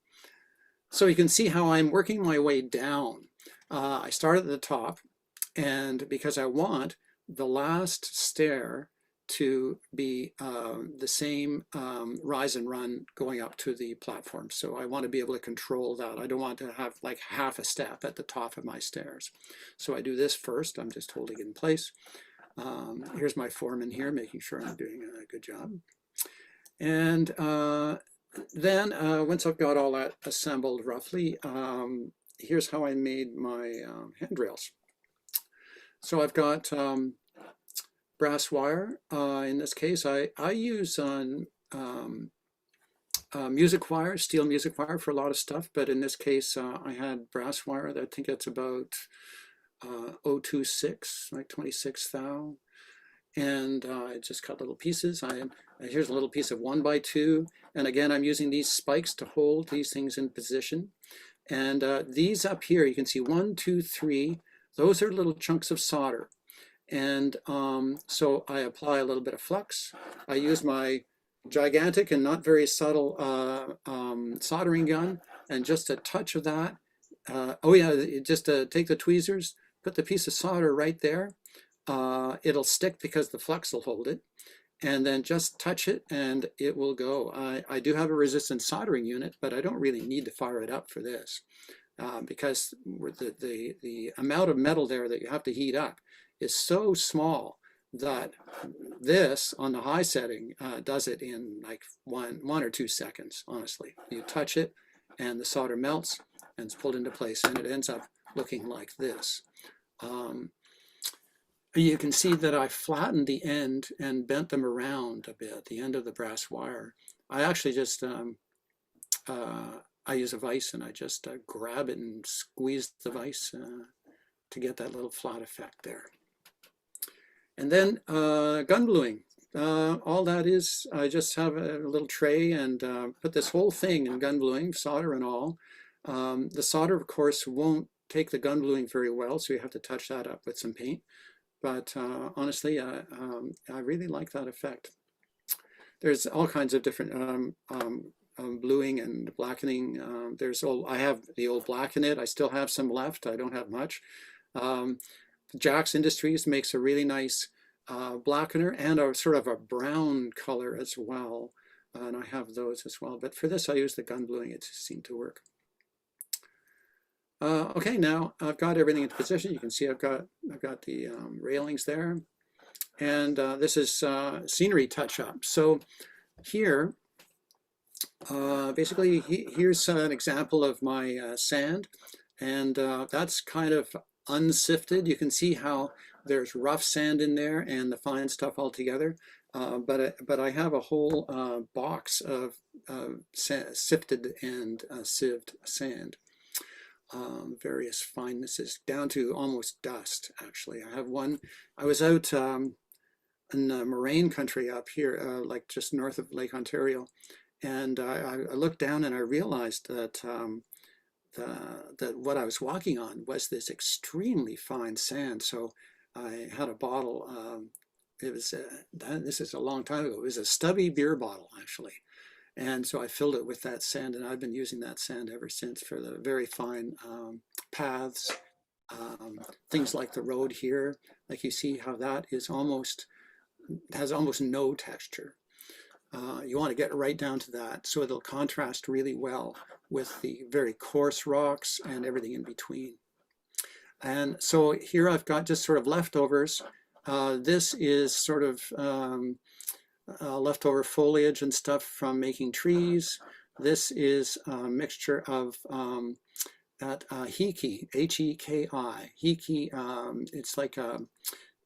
So you can see how I'm working my way down. I start at the top, and because I want the last stair to be the same rise and run going up to the platform. So I want to be able to control that. I don't want to have like half a step at the top of my stairs. So I do this first. I'm just holding it in place. Here's my foreman here, making sure I'm doing a good job. And then once I've got all that assembled roughly, here's how I made my handrails. So I've got brass wire. In this case, I use music wire, steel music wire for a lot of stuff, but in this case, I had brass wire. I think that's about 0.26, like 26 thou. And I just cut little pieces. Here's a little piece of 1x2. And again, I'm using these spikes to hold these things in position. And these up here, you can see 1, 2, 3. Those are little chunks of solder. And so I apply a little bit of flux. I use my gigantic and not very subtle soldering gun, and just a touch of that. Oh yeah, just take the tweezers, put the piece of solder right there. It'll stick because the flux will hold it. And then just touch it and it will go. I do have a resistance soldering unit, but I don't really need to fire it up for this because the amount of metal there that you have to heat up is so small that this on the high setting does it in like one or 2 seconds, honestly. You touch it and the solder melts and it's pulled into place, and it ends up looking like this. You can see that I flattened the end and bent them around a bit, the end of the brass wire. I actually just, I I use a vise and I just grab it and squeeze the vise to get that little flat effect there. And then gun bluing. All that is, I just have a little tray and put this whole thing in gun bluing, solder and all. The solder, of course, won't take the gun bluing very well, so you have to touch that up with some paint. But honestly, I really like that effect. There's all kinds of different bluing and blackening. I have the old blacken it. I still have some left. I don't have much. Jack's Industries makes a really nice blackener and a sort of a brown color as well. And I have those as well. But for this, I use the gun bluing. It just seemed to work. Okay, now I've got everything into position. You can see I've got the railings there. And this is scenery touch-up. So here, basically, here's an example of my sand. And that's kind of unsifted. You can see how there's rough sand in there and the fine stuff all together. But I have a whole box of sifted and sieved sand. Various finenesses down to almost dust, actually. I have one. I was out in the moraine country up here, like just north of Lake Ontario, and I looked down and I realized that that what I was walking on was this extremely fine sand. So I had a bottle. It was this is a long time ago. It was a stubby beer bottle, actually. And so I filled it with that sand, and I've been using that sand ever since for the very fine paths, things like the road here. Like you see how that is has almost no texture. You want to get right down to that so it'll contrast really well with the very coarse rocks and everything in between. And so here I've got just sort of leftovers. This is sort of leftover foliage and stuff from making trees. This is a mixture of that heki, H-E-K-I. Heki, it's like a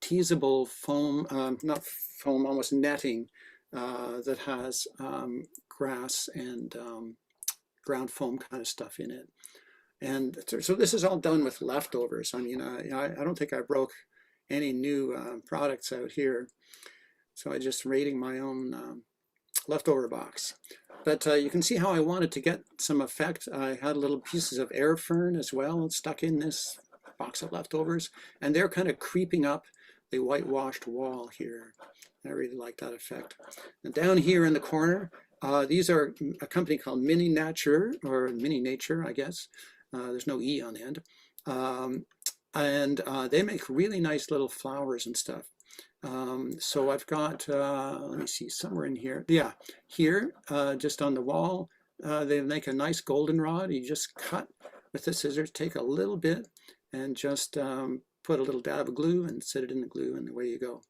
teasable foam, not foam, almost netting that has grass and ground foam kind of stuff in it. And so this is all done with leftovers. I mean, I don't think I broke any new products out here. So I just raiding my own leftover box. But you can see how I wanted to get some effect. I had little pieces of air fern as well stuck in this box of leftovers. And they're kind of creeping up the whitewashed wall here. I really like that effect. And down here in the corner, these are a company called Mini Nature, or Mini Nature, I guess. There's no E on the end. And they make really nice little flowers and stuff. So I've got, let me see, somewhere in here. Yeah, here, just on the wall, they make a nice goldenrod. You just cut with the scissors, take a little bit, and just put a little dab of glue and set it in the glue, and away you go.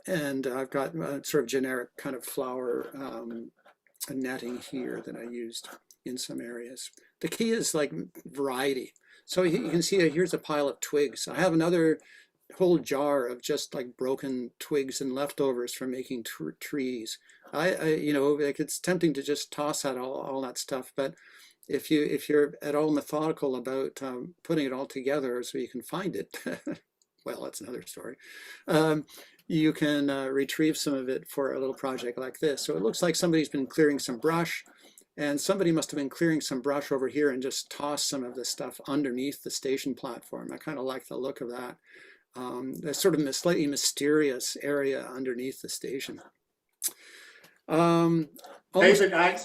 And I've got sort of generic kind of flower netting here that I used in some areas. The key is like variety. So you can see here's a pile of twigs. I have another whole jar of just like broken twigs and leftovers from making trees. You know, like it's tempting to just toss out all that stuff, but if you're at all methodical about putting it all together so you can find it, well, that's another story. You can retrieve some of it for a little project like this. So it looks like somebody's been clearing some brush, and somebody must have been clearing some brush over here and just tossed some of this stuff underneath the station platform. I kind of like the look of that. There's sort of a slightly mysterious area underneath the station. David, I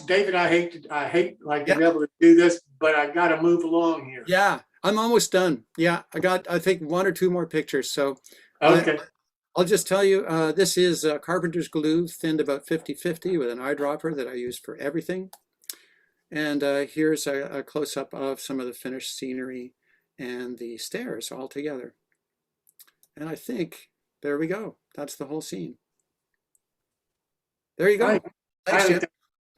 hate like to be able to do this, but I got to move along here. Yeah, I'm almost done. Yeah, I think 1 or 2 more pictures. So okay. I'll just tell you, this is carpenter's glue thinned about 50-50 with an eyedropper that I use for everything. And here's a close-up of some of the finished scenery and the stairs all together. And I think, there we go. That's the whole scene. There you go. Thanks, Jim.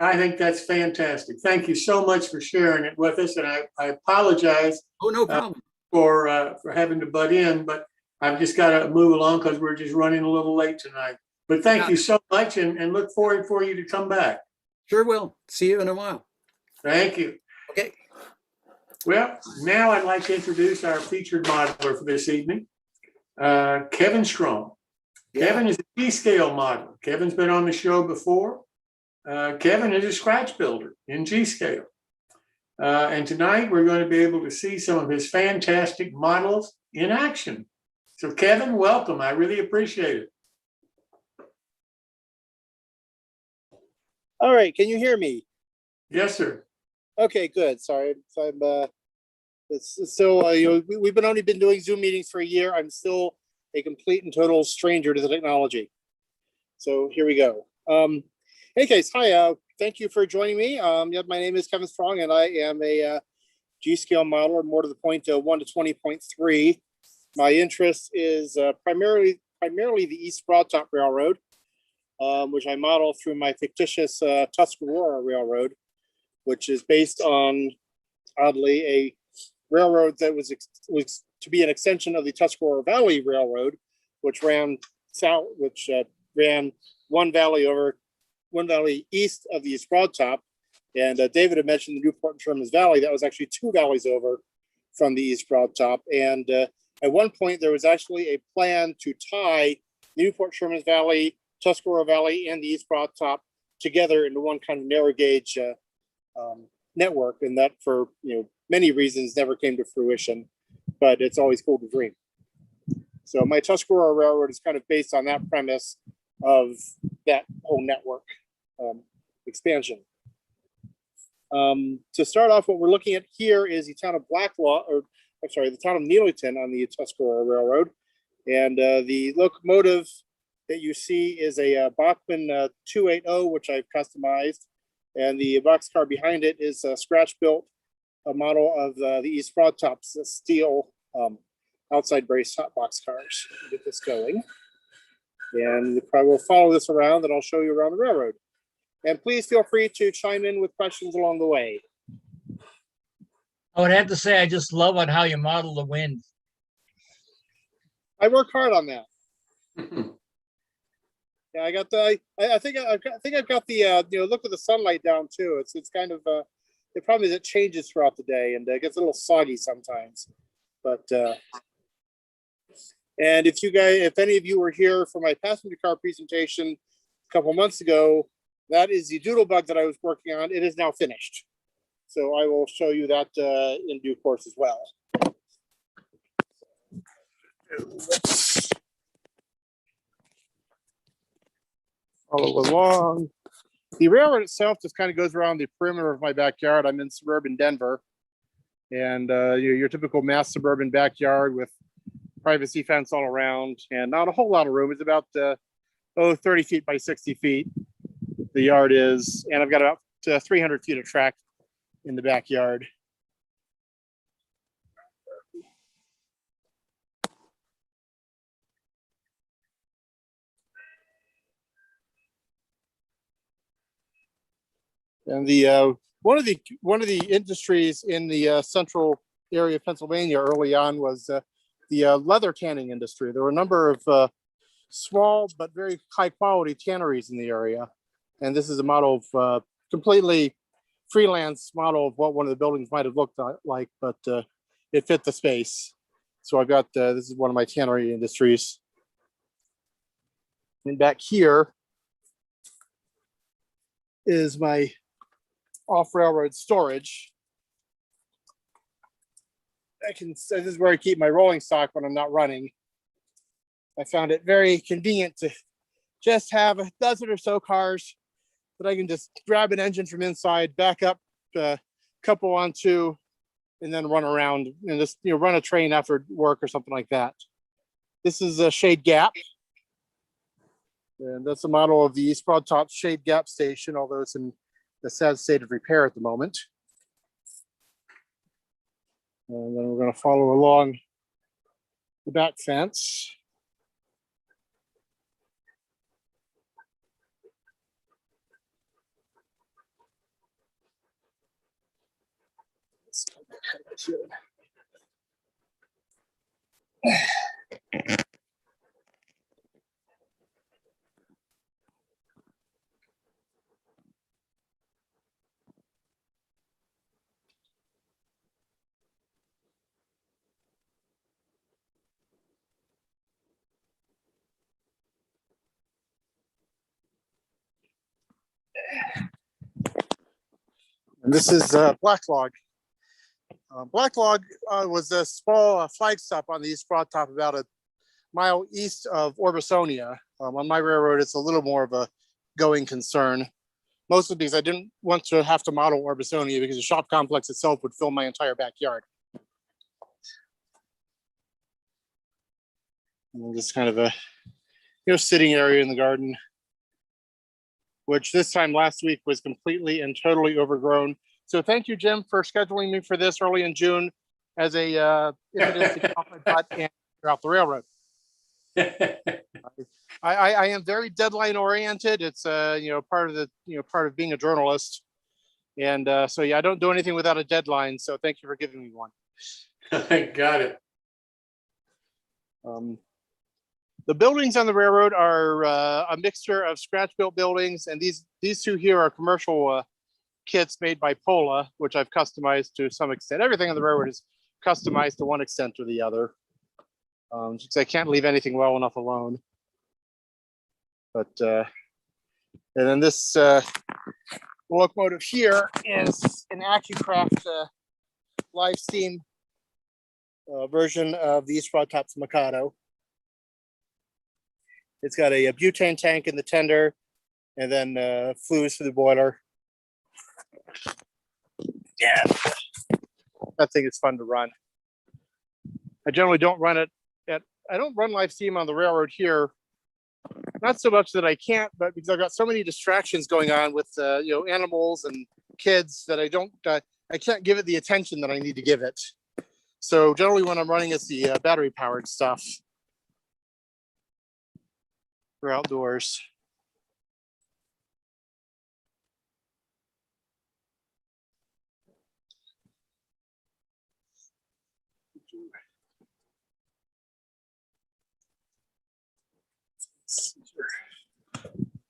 I think that's fantastic. Thank you so much for sharing it with us. And I apologize. Oh, no problem. For having to butt in, but I've just got to move along because we're just running a little late tonight. But thank you so much, and look forward for you to come back. Sure will. See you in a while. Thank you. Okay. Well, now I'd like to introduce our featured modeler for this evening, Kevin Strong. Yeah. Kevin is a G-scale modeler. Kevin's been on the show before. Kevin is a scratch builder in G-scale. And tonight we're going to be able to see some of his fantastic models in action. So Kevin, welcome. I really appreciate it. All right, can you hear me? Yes, sir. Okay, good. Sorry, so I'm it's still we've only been doing Zoom meetings for a year. I'm still a complete and total stranger to the technology. So here we go. In any case, hi. Thank you for joining me. Yeah, my name is Kevin Strong, and I am a G-scale modeler, more to the point, 1 to 20.3. My interest is primarily the East Broadtop Railroad, which I model through my fictitious Tuscarora Railroad, which is based on, oddly, a railroad that was to be an extension of the Tuscarora Valley Railroad, which ran south, ran one valley east of the East Broadtop. And David had mentioned the Newport and Sherman's Valley. That was actually 2 valleys over from the East Broadtop. And at one point, there was actually a plan to tie Newport, Sherman's Valley, Tuscarora Valley, and the East Broadtop together into one kind of narrow gauge network. And that, for many reasons, never came to fruition. But it's always cool to dream. So my Tuscarora Railroad is kind of based on that premise of that whole network expansion. To start off, what we're looking at here is the town of the town of Neelyton on the Tuscarora Railroad. And the locomotive that you see is a Bachmann 280, which I've customized. And the boxcar behind it is a scratch-built model of the East Broadtop's steel outside brace hot boxcars. Get this going. And I will follow this around, and I'll show you around the railroad. And please feel free to chime in with questions along the way. I would have to say, I just love on how you model the wind. I work hard on that. Yeah, I got the. I think I've got the look of the sunlight down too. It's kind of the problem is it changes throughout the day and it gets a little soggy sometimes. But and if any of you were here for my passenger car presentation a couple months ago, that is the doodlebug that I was working on. It is now finished. So I will show you that in due course as well. Follow along. The railroad itself just kind of goes around the perimeter of my backyard. I'm in suburban Denver. And your typical mass suburban backyard with privacy fence all around and not a whole lot of room. It's about 30 feet by 60 feet. The yard is, and I've got about 300 feet of track in the backyard. And the one of the industries in the central area of Pennsylvania early on was the leather tanning industry. There were a number of small but very high quality tanneries in the area. And this is a model of completely freelance model of what one of the buildings might have looked like, but it fit the space. So I've got, this is one of my tannery industries. And back here is my off-railroad storage. This is where I keep my rolling stock when I'm not running. I found it very convenient to just have a dozen or so cars that I can just grab an engine from inside, back up a couple on two, and then run around and just run a train after work or something like that. This is a Shade Gap. And that's a model of the East Broadtop Shade Gap station, although it's in a sad state of repair at the moment. And then we're going to follow along the back fence. And this is Black Log. Black Log was a small flag stop on the East Broad Top about a mile east of Orbisonia. On my railroad, it's a little more of a going concern. Mostly because I didn't want to have to model Orbisonia because the shop complex itself would fill my entire backyard. And just kind of a sitting area in the garden, which this time last week was completely and totally overgrown. So thank you, Jim, for scheduling me for this early in June as a impetus to get off my butt and figure out the railroad. I am very deadline oriented. It's part of being a journalist, and so yeah, I don't do anything without a deadline. So thank you for giving me one. Got it. The buildings on the railroad are a mixture of scratch-built buildings, and these two here are commercial kits made by Pola, which I've customized to some extent. Everything on the railroad is customized to one extent or the other. Because I can't leave anything well enough alone. But and then this locomotive here is an AccuCraft live steam version of the East Broad Top's Mikado. It's got a butane tank in the tender, and then fluids for the boiler. Yeah, that thing is fun to run. I generally don't run it. I don't run live steam on the railroad here, not so much that I can't, but because I've got so many distractions going on with animals and kids that I can't give it the attention that I need to give it. So generally when I'm running, it's the battery powered stuff for outdoors.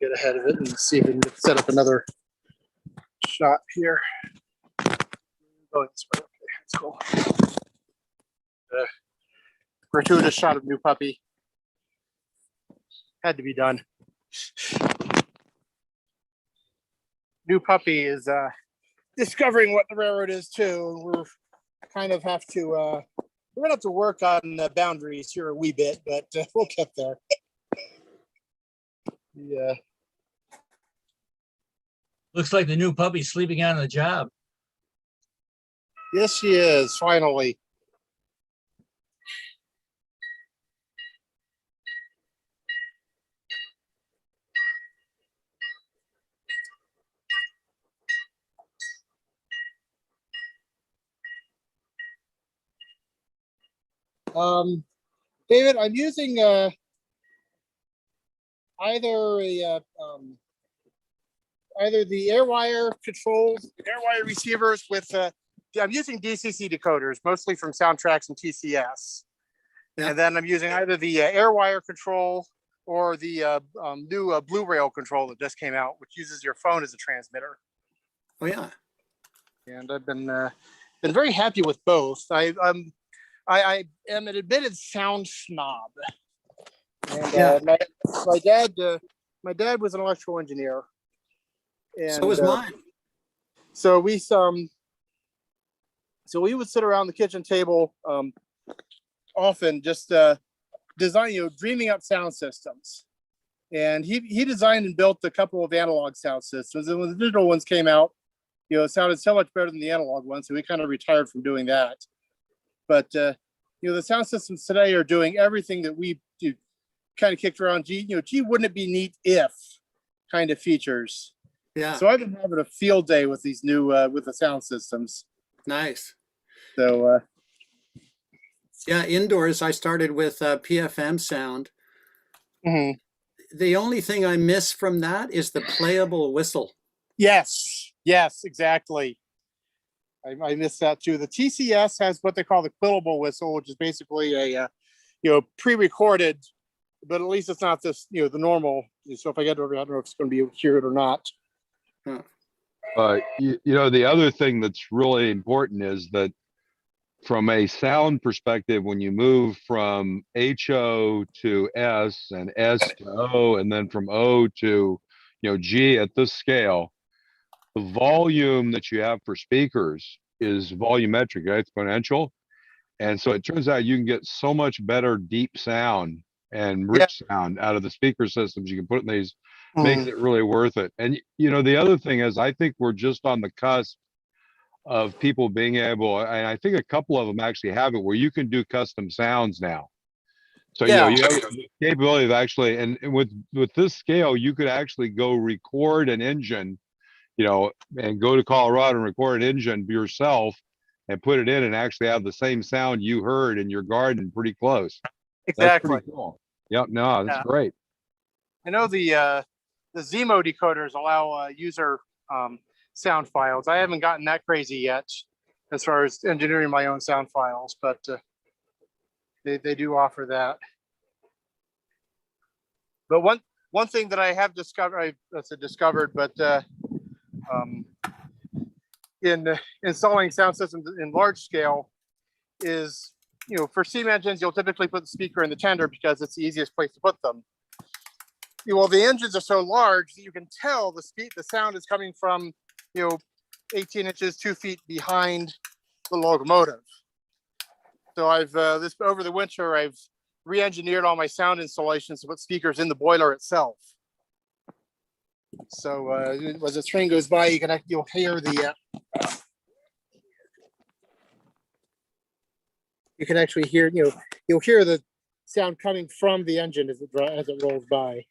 Get ahead of it and see if we can set up another shot here. Oh, this way. Okay, that's cool. Gratuitous shot of new puppy. Had to be done. New puppy is discovering what the railroad is too. We're kind of have to we're gonna have to work on the boundaries here a wee bit, but we'll get there. Yeah. Looks like the new puppy's sleeping on the job. Yes, she is, finally. David, I'm using either the airwire controls, airwire receivers with I'm using DCC decoders, mostly from Soundtracks and TCS. Yeah. And then I'm using either the airwire control or the new Blue Rail control that just came out, which uses your phone as a transmitter. Oh yeah. And I've been very happy with both. I am an admitted sound snob. And Yeah. my dad was an electrical engineer. And So was mine. So we would sit around the kitchen table often just dreaming up sound systems. And he designed and built a couple of analog sound systems. And when the digital ones came out, it sounded so much better than the analog ones. So we kind of retired from doing that. But the sound systems today are doing everything that we do, kind of kicked around. Gee, wouldn't it be neat if kind of features. Yeah. So I've been having a field day with these new with the sound systems. Nice. So yeah, indoors I started with PFM sound. Mm-hmm. The only thing I miss from that is the playable whistle. Yes, exactly. I miss that too. The TCS has what they call the quillable whistle, which is basically a pre-recorded, but at least it's not this the normal. So if I get over, I don't know if it's going to be heard or not. Huh. The other thing that's really important is that from a sound perspective, when you move from HO to S and S to O, and then from O to G at this scale, the volume that you have for speakers is volumetric, exponential. And so it turns out you can get so much better deep sound and rich sound out of the speaker systems you can put in these, makes it really worth it. And you know, the other thing is I think we're just on the cusp of people being able, and I think a couple of them actually have it, where you can do custom sounds now. So, you know, you have the capability of actually, and with this scale, you could actually go record an engine, you know, and go to Colorado and record an engine yourself and put it in and actually have the same sound you heard in your garden pretty close. Exactly. That's pretty cool. Yep. No, that's great. I know the Zemo decoders allow user sound files. I haven't gotten that crazy yet as far as engineering my own sound files, but they do offer that. But one thing that I have discovered, in installing sound systems in large scale is, you know, for steam engines, you'll typically put the speaker in the tender because it's the easiest place to put them. Well, the engines are so large that you can tell the sound is coming from, you know, 18 inches, 2 feet behind the locomotive. So I've over the winter, I've re-engineered all my sound installations to put speakers in the boiler itself. So as the train goes by, you'll hear the you can actually hear, you know, you'll hear the sound coming from the engine as it rolls by.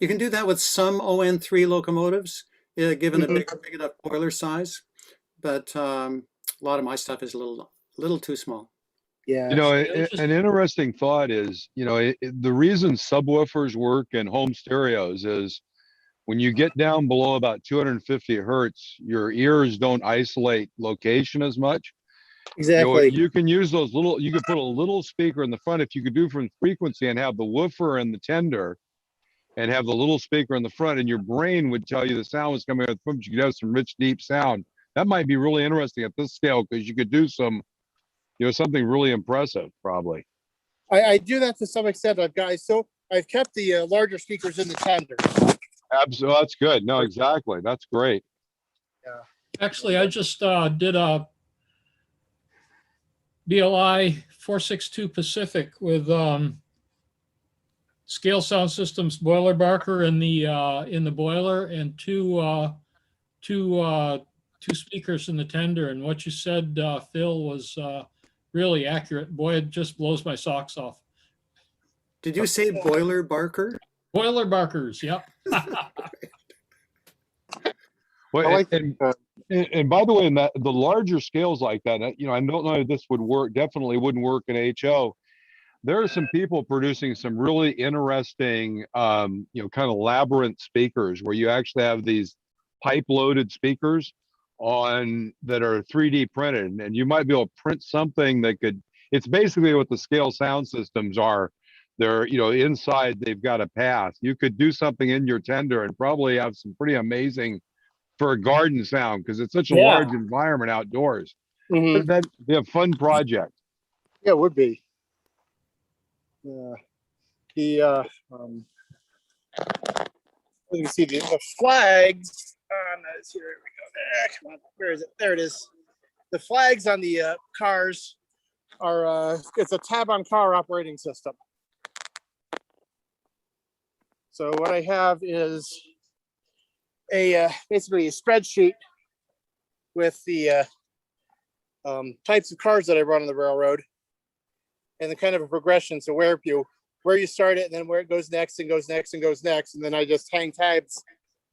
You can do that with some ON3 locomotives, given a big enough boiler size, but a lot of my stuff is a little too small. Yeah. You know, an interesting thought is, you know, the reason subwoofers work in home stereos is when you get down below about 250 hertz, your ears don't isolate location as much. Exactly. You can use those little, you could put a little speaker in the front if you could do from frequency and have the woofer and the tender and have the little speaker in the front, and your brain would tell you the sound was coming out from, you could have some rich, deep sound. That might be really interesting at this scale because you could do some, you know, something really impressive probably. I do that to some extent. I've kept the larger speakers in the tender. Absolutely, that's good. No, exactly. That's great. Yeah. Actually, I just did a BLI 462 Pacific with scale sound systems boiler barker in the boiler and two speakers in the tender. And what you said, Phil, was really accurate. Boy, it just blows my socks off. Did you say boiler barker? Boiler barkers, yep. Well, and by the way, in the larger scales like that, you know, I don't know if this would work, definitely wouldn't work in HO. There are some people producing some really interesting, you know, kind of labyrinth speakers where you actually have these pipe loaded speakers on that are 3D printed, and you might be able to print something that could, it's basically what the scale sound systems are. They're, you know, inside they've got a path. You could do something in your tender and probably have some pretty amazing for a garden sound because it's such a large environment outdoors. That'd be a fun project. Yeah, it would be. Yeah. You can see the flags on here we go. Come on, where is it? There it is. The flags on the cars are it's a tab on car operating system. So what I have is basically a spreadsheet with the types of cars that I run on the railroad, and the kind of a progression. So where you start it, and then where it goes next, and goes next, and goes next, and then I just hang tags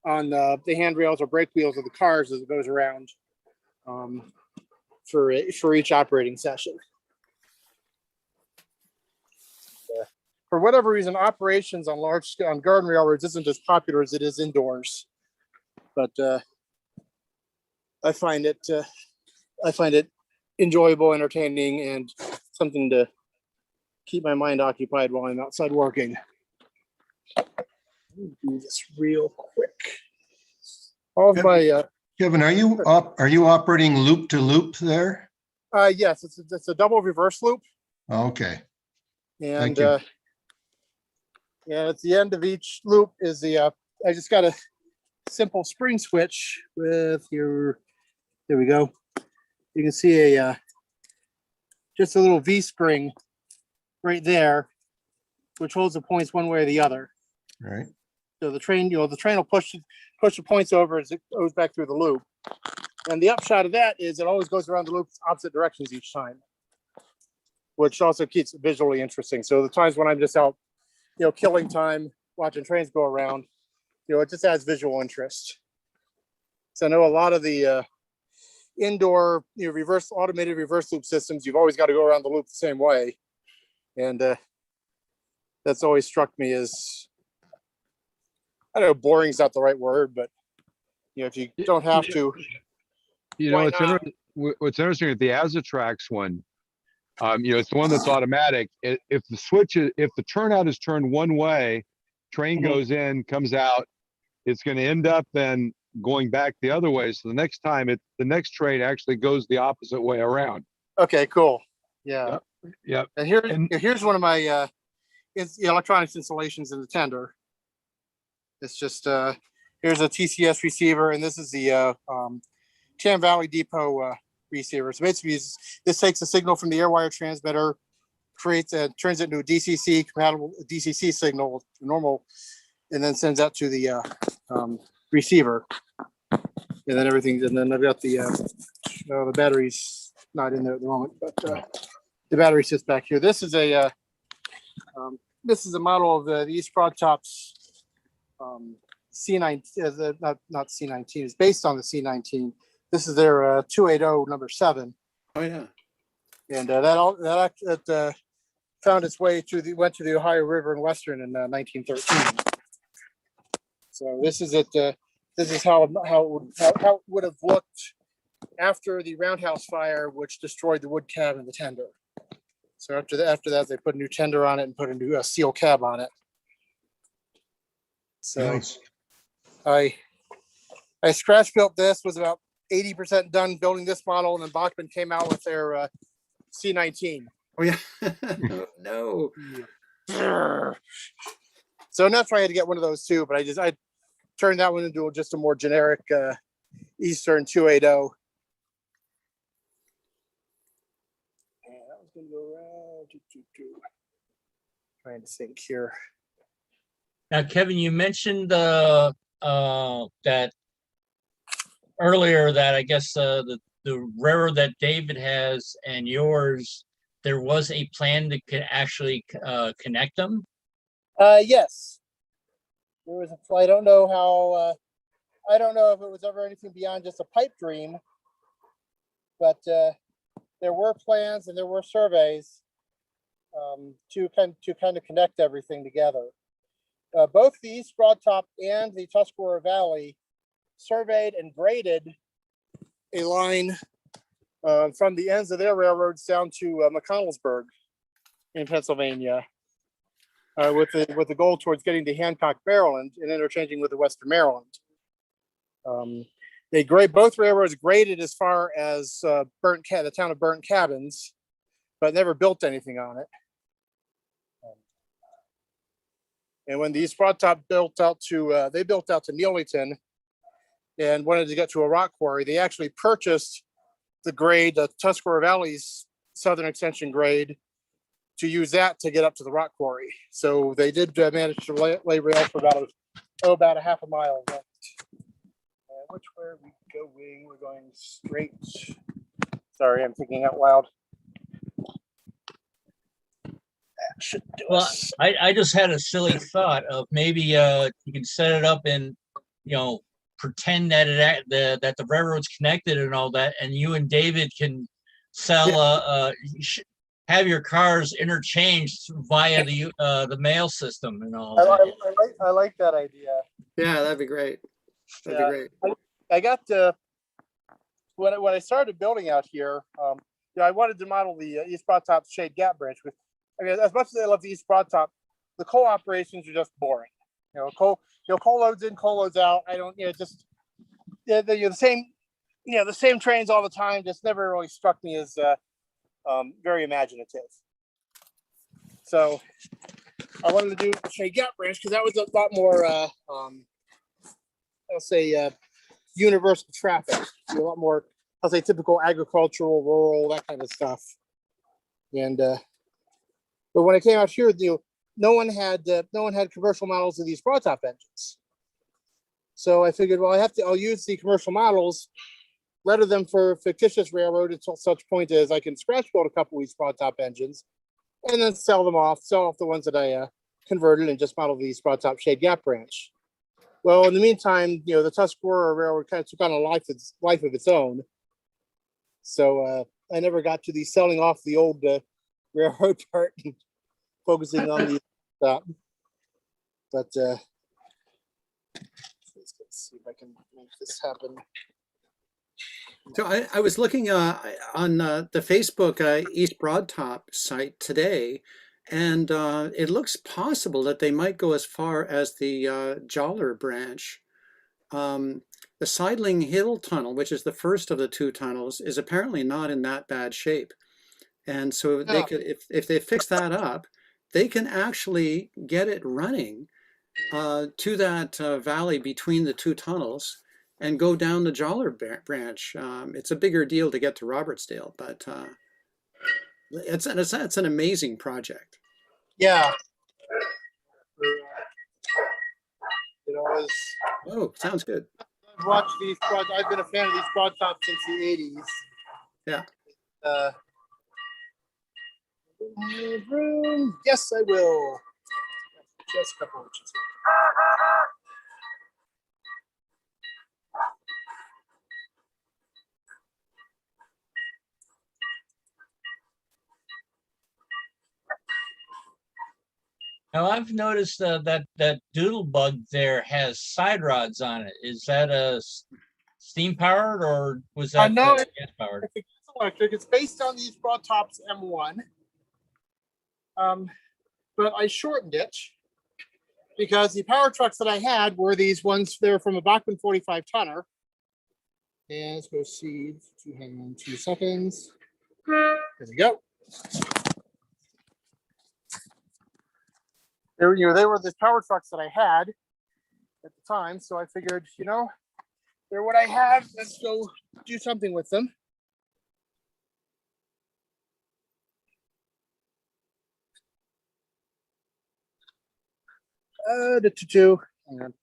on the handrails or brake wheels of the cars as it goes around for each operating session. For whatever reason, operations on garden railroads isn't as popular as it is indoors, but I find it enjoyable, entertaining, and something to keep my mind occupied while I'm outside working. Do this real quick. All of my Kevin, are you operating loop to loop there? Yes, it's a double reverse loop. Okay. And Thank you. and at the end of each loop is the I just got to simple spring switch with your, there we go. You can see a just a little V spring right there, which holds the points one way or the other. Right. So the train, the train will push the points over as it goes back through the loop. And the upshot of that is it always goes around the loop opposite directions each time, which also keeps it visually interesting. So the times when I'm just out, killing time, watching trains go around, it just adds visual interest. So I know a lot of the indoor, automated reverse loop systems, you've always got to go around the loop the same way. And that's always struck me as, I don't know, boring is not the right word, but if you don't have to. What's interesting with the Azatrax one, it's the one that's automatic. If the turnout is turned one way, train goes in, comes out, it's going to end up then going back the other way. So the next time the next train actually goes the opposite way around. Okay, cool. Yeah. Yep. And here's one of my electronics installations in the tender. It's just here's a TCS receiver, and this is the Chan Valley Depot receiver. So basically, this takes a signal from the airwire transmitter, turns it into a DCC compatible DCC signal, normal, and then sends that to the receiver. And then everything. And then I've got the battery's not in there at the moment, but the battery sits back here. This is a model of the East Broad Top's C9, not C19. It's based on the C19. This is their 280 number 7. Oh yeah. And that found its way went to the Ohio River in Western in 1913. So this is it. This is how it would have looked after the Roundhouse fire, which destroyed the wood cab and the tender. So after that, they put a new tender on it and put a new steel cab on it. So Nice. I scratch built this, was about 80% done building this model, and then Bachmann came out with their C19. Oh yeah. No. So that's why I had to get one of those too, but I turned that one into just a more generic Eastern 280. And that was going to go around. Trying to think here. Now, Kevin, you mentioned that earlier that I guess the railroad that David has and yours, there was a plan to actually connect them. Yes, there was I don't know how. I don't know if it was ever anything beyond just a pipe dream, but there were plans and there were surveys to kind of connect everything together. Both the East Broad Top and the Tuscarora Valley surveyed and graded a line from the ends of their railroads down to McConnellsburg in Pennsylvania, with the goal towards getting to Hancock, Maryland, and interchanging with the Western Maryland. Both railroads graded as far as the town of Burnt Cabins, but never built anything on it. And when the East Broad Top built out to Neelyton and wanted to get to a rock quarry, they actually purchased the grade, the Tuscarora Valley's southern extension grade, to use that to get up to the rock quarry. So they did manage to lay rail for about a half a mile left. Which way are we going? We're going straight. Sorry, I'm thinking out loud. Well, I just had a silly thought of maybe you can set it up and pretend that that the railroad's connected and all that, and you and David can sell have your cars interchanged via the mail system and all. I like that idea. Yeah, that'd be great. That'd be great. I got when I started building out here, I wanted to model the East Broad Top Shade Gap Branch. As much as I love the East Broad Top, the coal operations are just boring. Coal loads in, coal loads out. I don't, the same trains all the time. Just never really struck me as very imaginative. So I wanted to do Shade Gap Branch because that was a lot more I'll say, universal traffic, a lot more, I'll say typical agricultural, rural, that kind of stuff. And, but when I came out here, no one had commercial models of these broad top engines. So I figured, well, I'll use the commercial models, render them for fictitious railroad until such point as I can scratch build a couple of these broad top engines, and then sell off the ones that I converted and just model these broad top shade gap branch. Well, in the meantime, the Tuscarora Railroad kind of took on a life of its own. So I never got to the selling off the old railroad part and focusing on the top. But let's see if I can make this happen. So I was looking on the Facebook East Broadtop site today, and it looks possible that they might go as far as the Joller branch. The Sidling Hill Tunnel, which is the first of the two tunnels, is apparently not in that bad shape. And so they could, if they fix that up, they can actually get it running to that valley between the two tunnels and go down the Joller branch. It's a bigger deal to get to Robertsdale, but it's an amazing project. Yeah. Oh, sounds good. I've watched these I've been a fan of these broad tops since the 80s. Yeah. Yes, I will. Just a couple inches. Now I've noticed that doodle bug there has side rods on it. Is that a steam powered or was that No, gas powered? it's electric. It's based on these broad tops M1. But I shortened it because the power trucks that I had were these ones. They're from a Bachmann 45 tonner. And let's go see. Hang on 2 seconds. There we go. They were the power trucks that I had at the time. So I figured, they're what I have. Let's go do something with them. Hang on.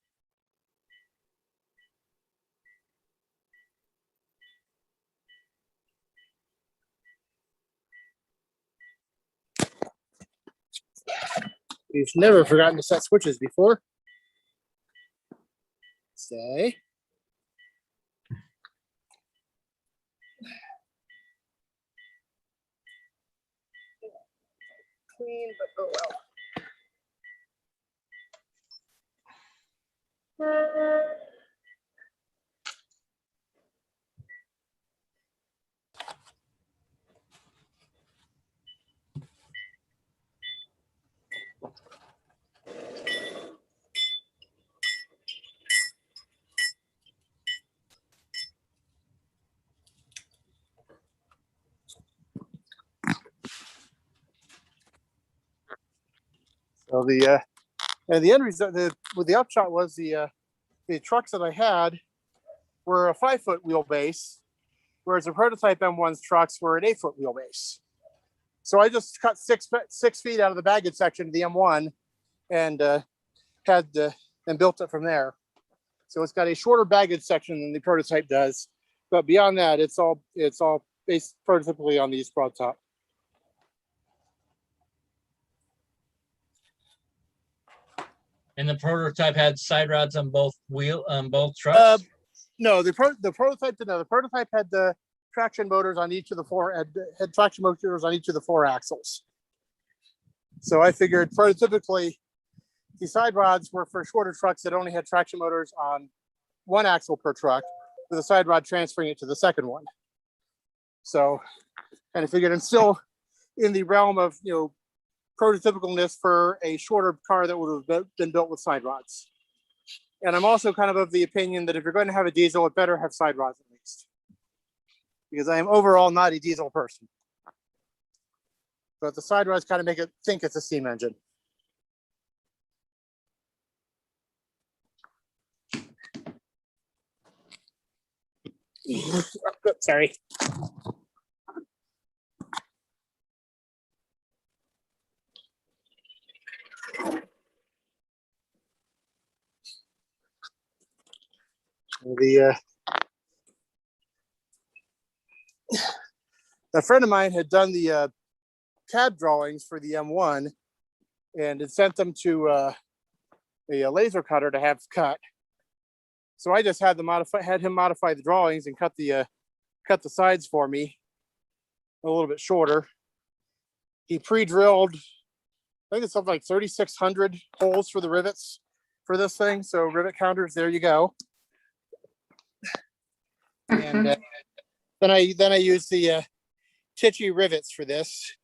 We've never forgotten to set switches before. Say. Clean, but oh well. So the end result, the upshot was the trucks that I had were a 5-foot wheelbase, whereas the prototype M1's trucks were an 8-foot wheelbase. So I just cut 6 feet out of the baggage section of the M1 and and built it from there. So it's got a shorter baggage section than the prototype does, but beyond that, it's all based prototypically on these broad top. And the prototype had side rods on both trucks? No, the prototype did not. The prototype had the traction motors on each of the had traction motors on each of the 4 axles. So I figured prototypically the side rods were for shorter trucks that only had traction motors on 1 axle per truck, with the side rod transferring it to the second one. So, and I figured I'm still in the realm of prototypicalness for a shorter car that would have been built with side rods. And I'm also kind of the opinion that if you're going to have a diesel, it better have side rods at least, because I am overall not a diesel person. But the side rods kind of make it think it's a steam engine. Sorry. A friend of mine had done the CAD drawings for the M1 and had sent them to a laser cutter to have cut. So I just had him modify the drawings and cut the sides for me a little bit shorter. He pre-drilled, I think it's something like 3,600 holes for the rivets for this thing. So rivet counters, there you go. And then I used the Tichy rivets for this,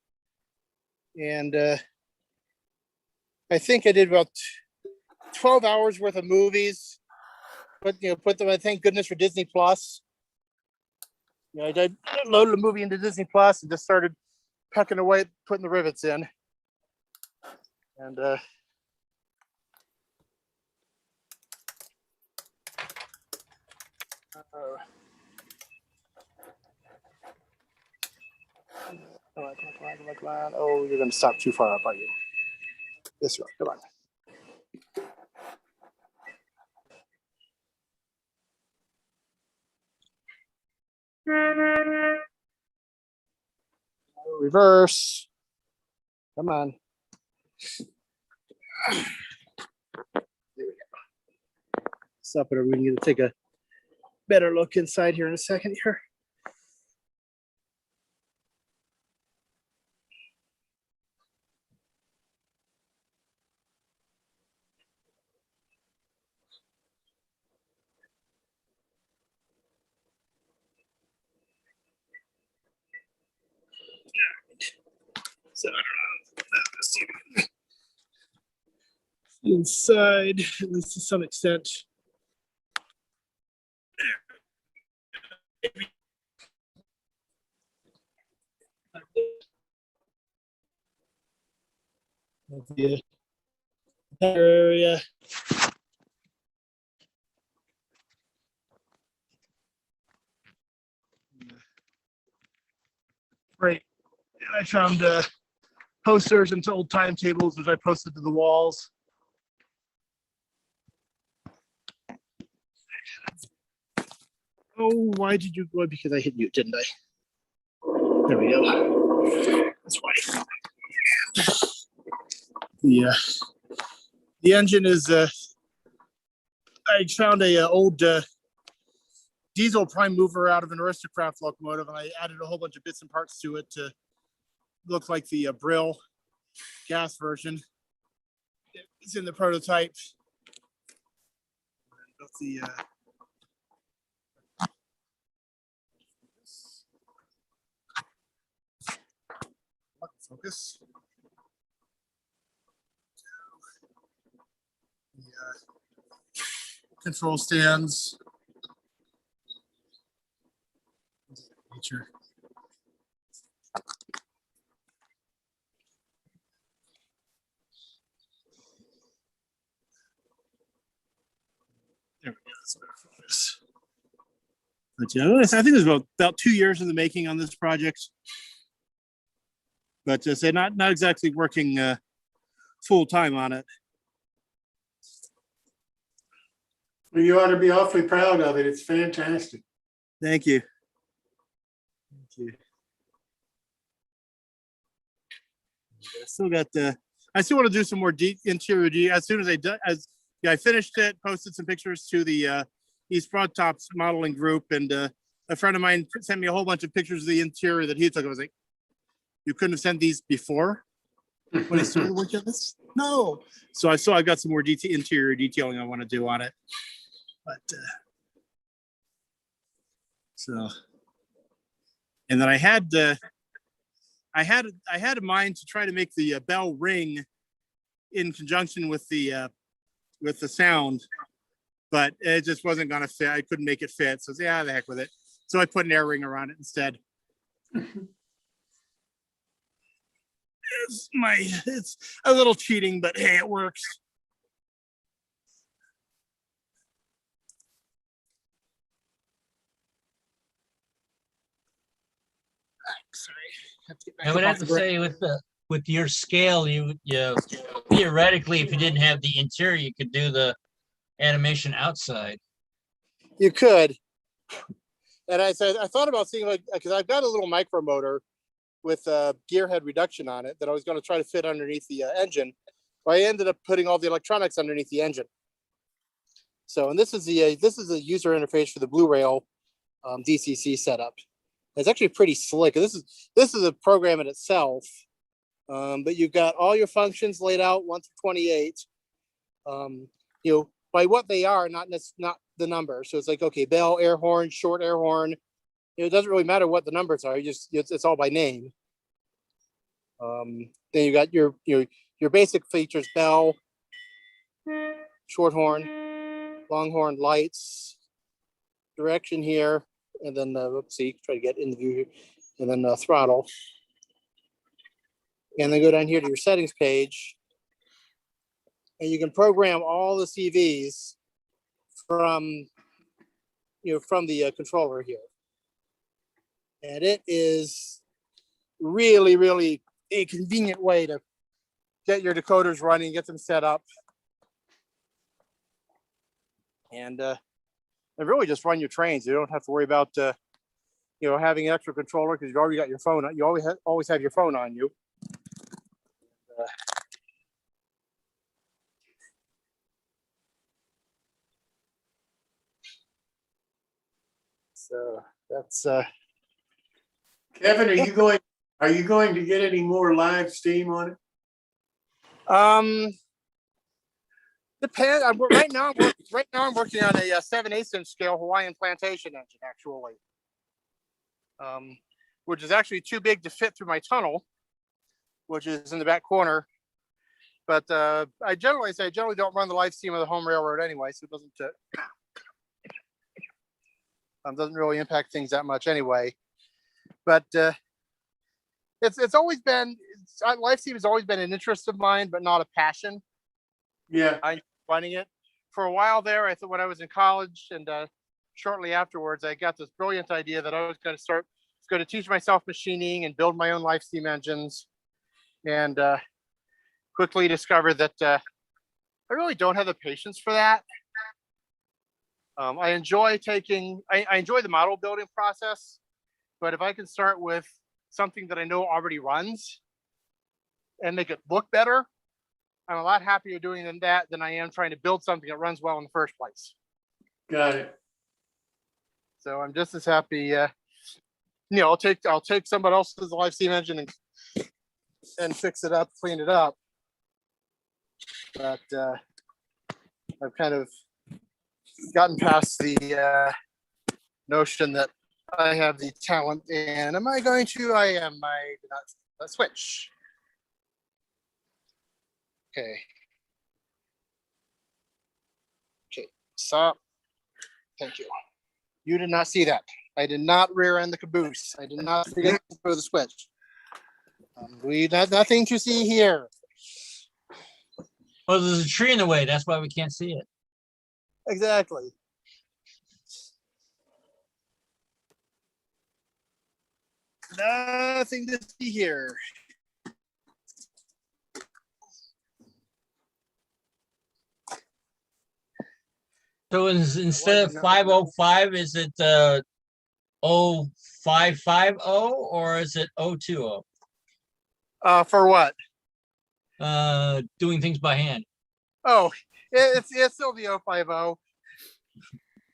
and I think I did about 12 hours worth of movies. Put them. I thank goodness for Disney Plus. I loaded the movie into Disney Plus and just started pecking away, putting the rivets in, and come on. Oh, you're gonna stop too far up, are you? This way, come on. Reverse. Come on. There we go. Stop it. We're going to take a better look inside here in a second here. So I don't know. Let's see if we can inside, at least to some extent. The area. Right. And I found posters and old timetables which I posted to the walls. Oh, why did you go? Because I hit mute, didn't I? There we go. That's why. The engine is I found a old diesel prime mover out of an Aristocrat locomotive, and I added a whole bunch of bits and parts to it to look like the Brill gas version. It's in the prototype. The focus. The control stands. Nature. There we go. That's better focus. But yeah, I think it was about 2 years in the making on this project. But just not exactly working full time on it. Well, you ought to be awfully proud of it. It's fantastic. Thank you. Thank you. I still got I still want to do some more interior. As soon as I finished it, posted some pictures to the East Broadtops modeling group, and a friend of mine sent me a whole bunch of pictures of the interior that he took. I was like, you couldn't have sent these before when I started working on this? No. So I got some more interior detailing I want to do on it. But and then I had a mind to try to make the bell ring in conjunction with the sound, but it just wasn't gonna fit. I couldn't make it fit. So yeah, the heck with it. So I put an air ring around it instead. It's a little cheating, but hey, it works. Sorry. Have to get back I up would off have the to ground. say with your scale, you theoretically, if you didn't have the interior, you could do the animation outside. You could. And I said, I thought about seeing, like, because I've got a little micro motor with a gear head reduction on it that I was going to try to fit underneath the engine. But I ended up putting all the electronics underneath the engine. So, and this is the user interface for the Blue Rail DCC setup. It's actually pretty slick. This is a program in itself, but you've got all your functions laid out 1 through 28. By what they are, not the number. So it's like, okay, bell, air horn, short air horn. It doesn't really matter what the numbers are. It's all by name. Then you got your basic features: bell, short horn, long horn, lights, direction here, and then let's see, try to get in the view here, and then throttle, and then go down here to your settings page, and you can program all the CVs from the controller here, and it is really, really a convenient way to get your decoders running, get them set up, and really just run your trains. You don't have to worry about having an extra controller because you've already got your phone on. You always have your phone on you. So that's Kevin, are you going to get any more live steam on it? depends. Right now I'm working on a 7/8" scale Hawaiian plantation engine, actually, which is actually too big to fit through my tunnel, which is in the back corner. But I generally don't run the live steam of the home railroad anyway, so it doesn't really impact things that much anyway. But it's always been, live steam has always been an interest of mine, but not a passion. Yeah, I running it for a while there. I thought when I was in college and shortly afterwards, I got this brilliant idea that I was going to teach myself machining and build my own live steam engines, and quickly discovered that I really don't have the patience for that. I enjoy the model building process, but if I can start with something that I know already runs and make it look better, I'm a lot happier doing that than I am trying to build something that runs well in the first place. got it. So I'm just as happy. I'll take somebody else's live steam engine and fix it up, clean it up. But I've kind of gotten past the notion that I have the talent, and am I going to? I am. I did not switch. Okay. Okay. Stop. Thank you. You did not see that. I did not rear end the caboose. I did not forget to throw the switch. We had nothing to see here. Well, there's a tree in the way. That's why we can't see it. Exactly. Nothing to see here. So instead of 505, is it 0550 or is it 020? For what? Doing things by hand. Oh, it's still the 050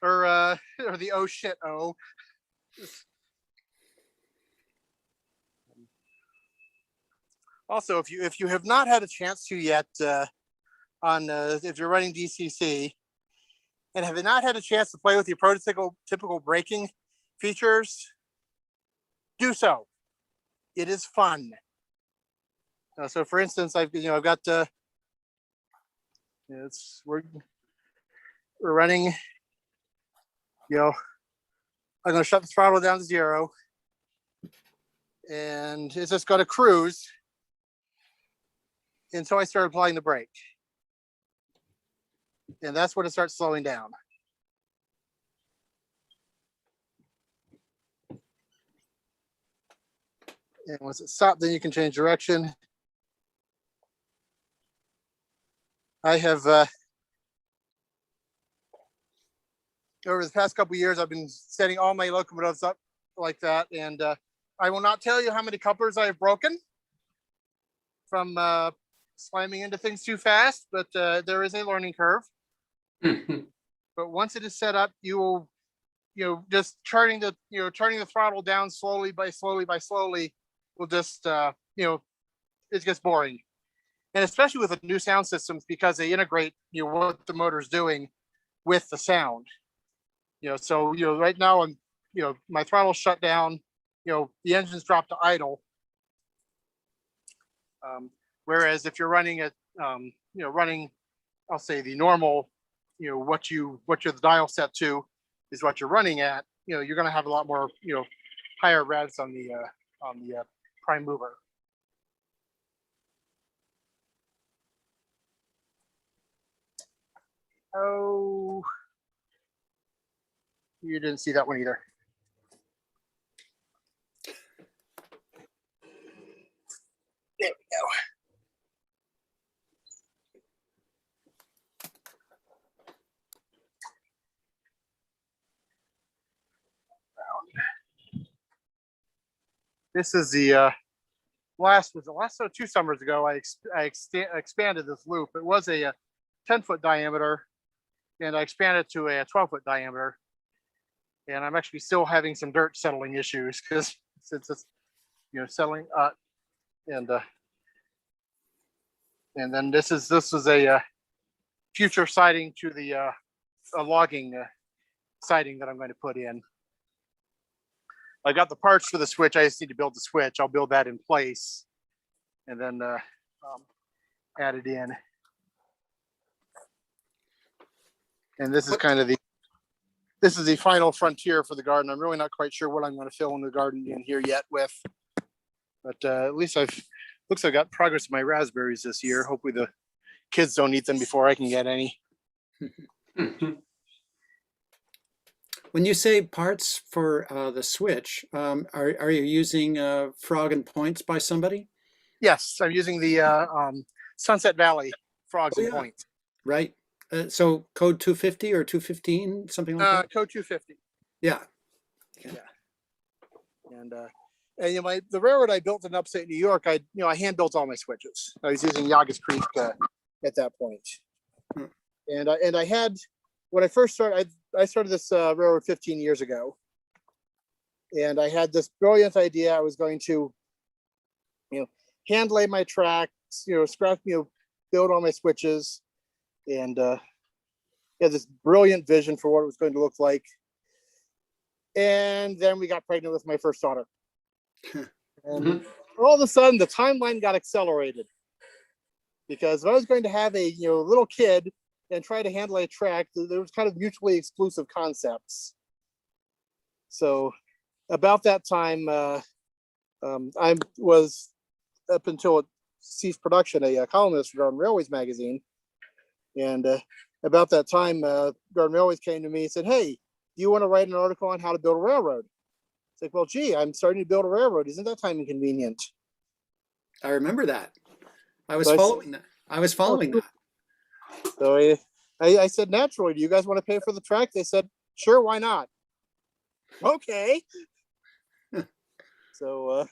or the oh shit oh. Also, if you have not had a chance to yet if you're running DCC and have not had a chance to play with your prototypical braking features, do so. It is fun. So, for instance, I've got we're running. I'm going to shut the throttle down to 0, and it's just going to cruise until I start applying the brake, and that's when it starts slowing down. And once it stopped, then you can change direction. I have, over the past couple of years, I've been setting all my locomotives up like that. And I will not tell you how many couplers I have broken from slamming into things too fast, but there is a learning curve. But once it is set up, you will, just turning the throttle down slowly by slowly will just, it gets boring. And especially with the new sound systems, because they integrate, what the motor's doing with the sound. So, right now I'm, my throttle's shut down, the engine's dropped to idle. Whereas if you're running at, running, I'll say the normal, what you're the dial set to is what you're running at, you're going to have a lot more, higher revs on the prime mover. Oh, you didn't see that one either. There we go. This is the last 2 summers ago. I expanded this loop. It was a 10-foot diameter, and I expanded to a 12-foot diameter. And I'm actually still having some dirt settling issues because since it's settling and then this is a future siding to the a logging siding that I'm going to put in. I got the parts for the switch. I just need to build the switch. I'll build that in place and then add it in. And this is kind of the final frontier for the garden. I'm really not quite sure what I'm going to fill in the garden in here yet with, but at least looks like I got progress in my raspberries this year. Hopefully the kids don't eat them before I can get any. When you say parts for the switch, are you using frog and points by somebody? Yes, I'm using the Sunset Valley frogs and points. Right. So code 250 or 215, something like that? Code 250. Yeah. And the railroad I built in upstate New York, I hand built all my switches. I was using Yagas Creek at that point. And I had, when I first started, I started this railroad 15 years ago. And I had this brilliant idea. I was going to, hand lay my tracks, scratch, build all my switches. And had this brilliant vision for what it was going to look like. And then we got pregnant with my first daughter. And all of a sudden the timeline got accelerated, because if I was going to have a little kid and try to handle a track, there was kind of mutually exclusive concepts. So about that time, I was, up until it ceased production, a columnist for Garden Railways magazine. And about that time, Garden Railways came to me and said, "Hey, do you want to write an article on how to build a railroad?" It's like, well, gee, I'm starting to build a railroad. Isn't that time inconvenient? I remember that. I was following that. So I said, naturally, do you guys want to pay for the track? They said, sure, why not? Okay. So I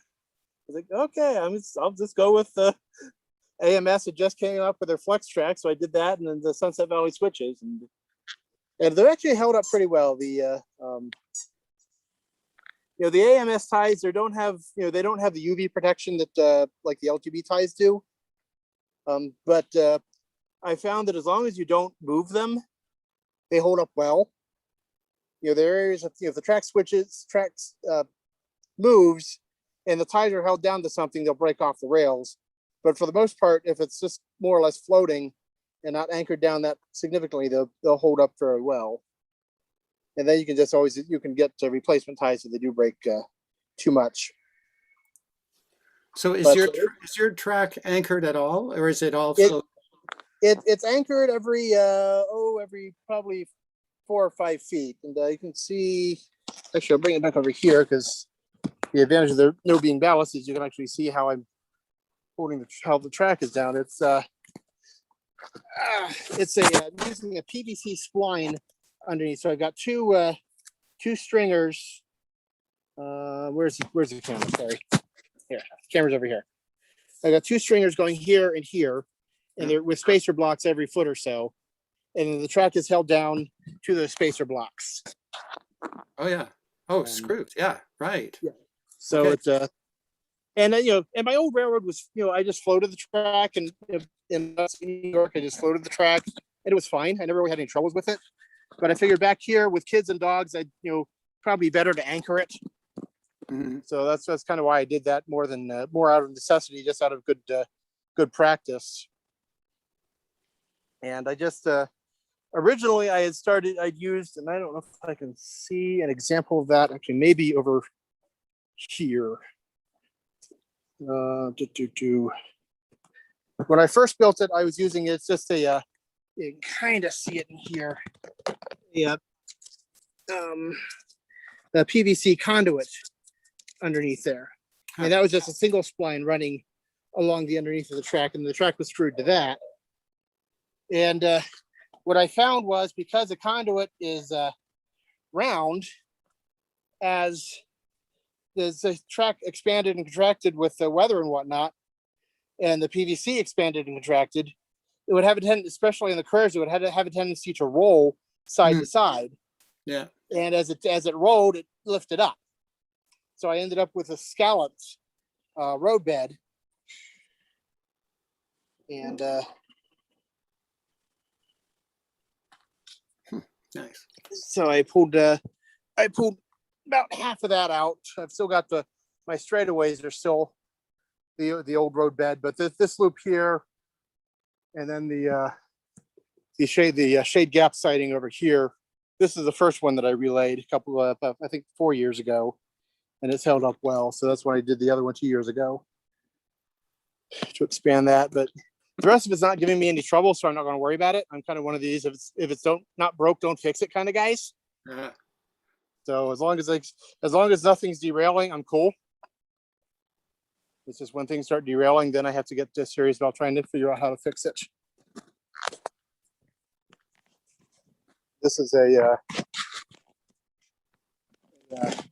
was like, okay, I'll just go with the AMS. Had just came up with their flex track, so I did that, and then the Sunset Valley switches, and they're actually held up pretty well. The the AMS ties, they don't have the UV protection that like the LTB ties do. But I found that as long as you don't move them, they hold up well. There are areas of, if the tracks moves and the ties are held down to something, they'll break off the rails. But for the most part, if it's just more or less floating and not anchored down that significantly, they'll hold up very well. And then you can get replacement ties if they do break too much. So is your track anchored at all, or is it also? It's anchored every probably 4 or 5 feet, and you can see. Actually, I'll bring it back over here because the advantage of there being ballast is you can actually see how I'm holding how the track is down. It's using a PVC spline underneath. So I've got two stringers. Where's the camera? Sorry, here. The camera's over here. I got two stringers going here and here, and they're with spacer blocks every foot or so, and the track is held down to the spacer blocks. Oh yeah. Oh, screws. Yeah. Right. Yeah. So Okay. it's and then, and my old railroad was, I just floated the track, and in New York, I just floated the track, and it was fine. I never really had any troubles with it. But I figured back here with kids and dogs, I'd, probably better to anchor it. Mm-hmm. So that's kind of why I did that more out of necessity, just out of good practice. And I just originally I'd used, and I don't know if I can see an example of that, actually maybe over here. When I first built it, I was using it's just you can kind of see it in here. Yeah. The PVC conduit underneath there. And that was just a single spline running along the underneath of the track, and the track was screwed to that. And what I found was, because the conduit is round, as the track expanded and contracted with the weather and whatnot, and the PVC expanded and contracted, it would have a tendency, especially in the curves, it would have a tendency to roll side to side. Yeah. And as it rolled, it lifted up. So I ended up with a scalloped roadbed. And nice. So I pulled about half of that out. I've still got my straightaways are still the old roadbed, but this loop here, and then the shade gap siding over here. This is the first one that I relayed a couple of, I think 4 years ago, and it's held up well. So that's when I did the other one 2 years ago to expand that. But the rest of it's not giving me any trouble, so I'm not going to worry about it. I'm kind of one of these, if it's not broke, don't fix it kind of guys. Yeah. So as long as nothing's derailing, I'm cool. It's just when things start derailing, then I have to get serious about trying to figure out how to fix it. This is a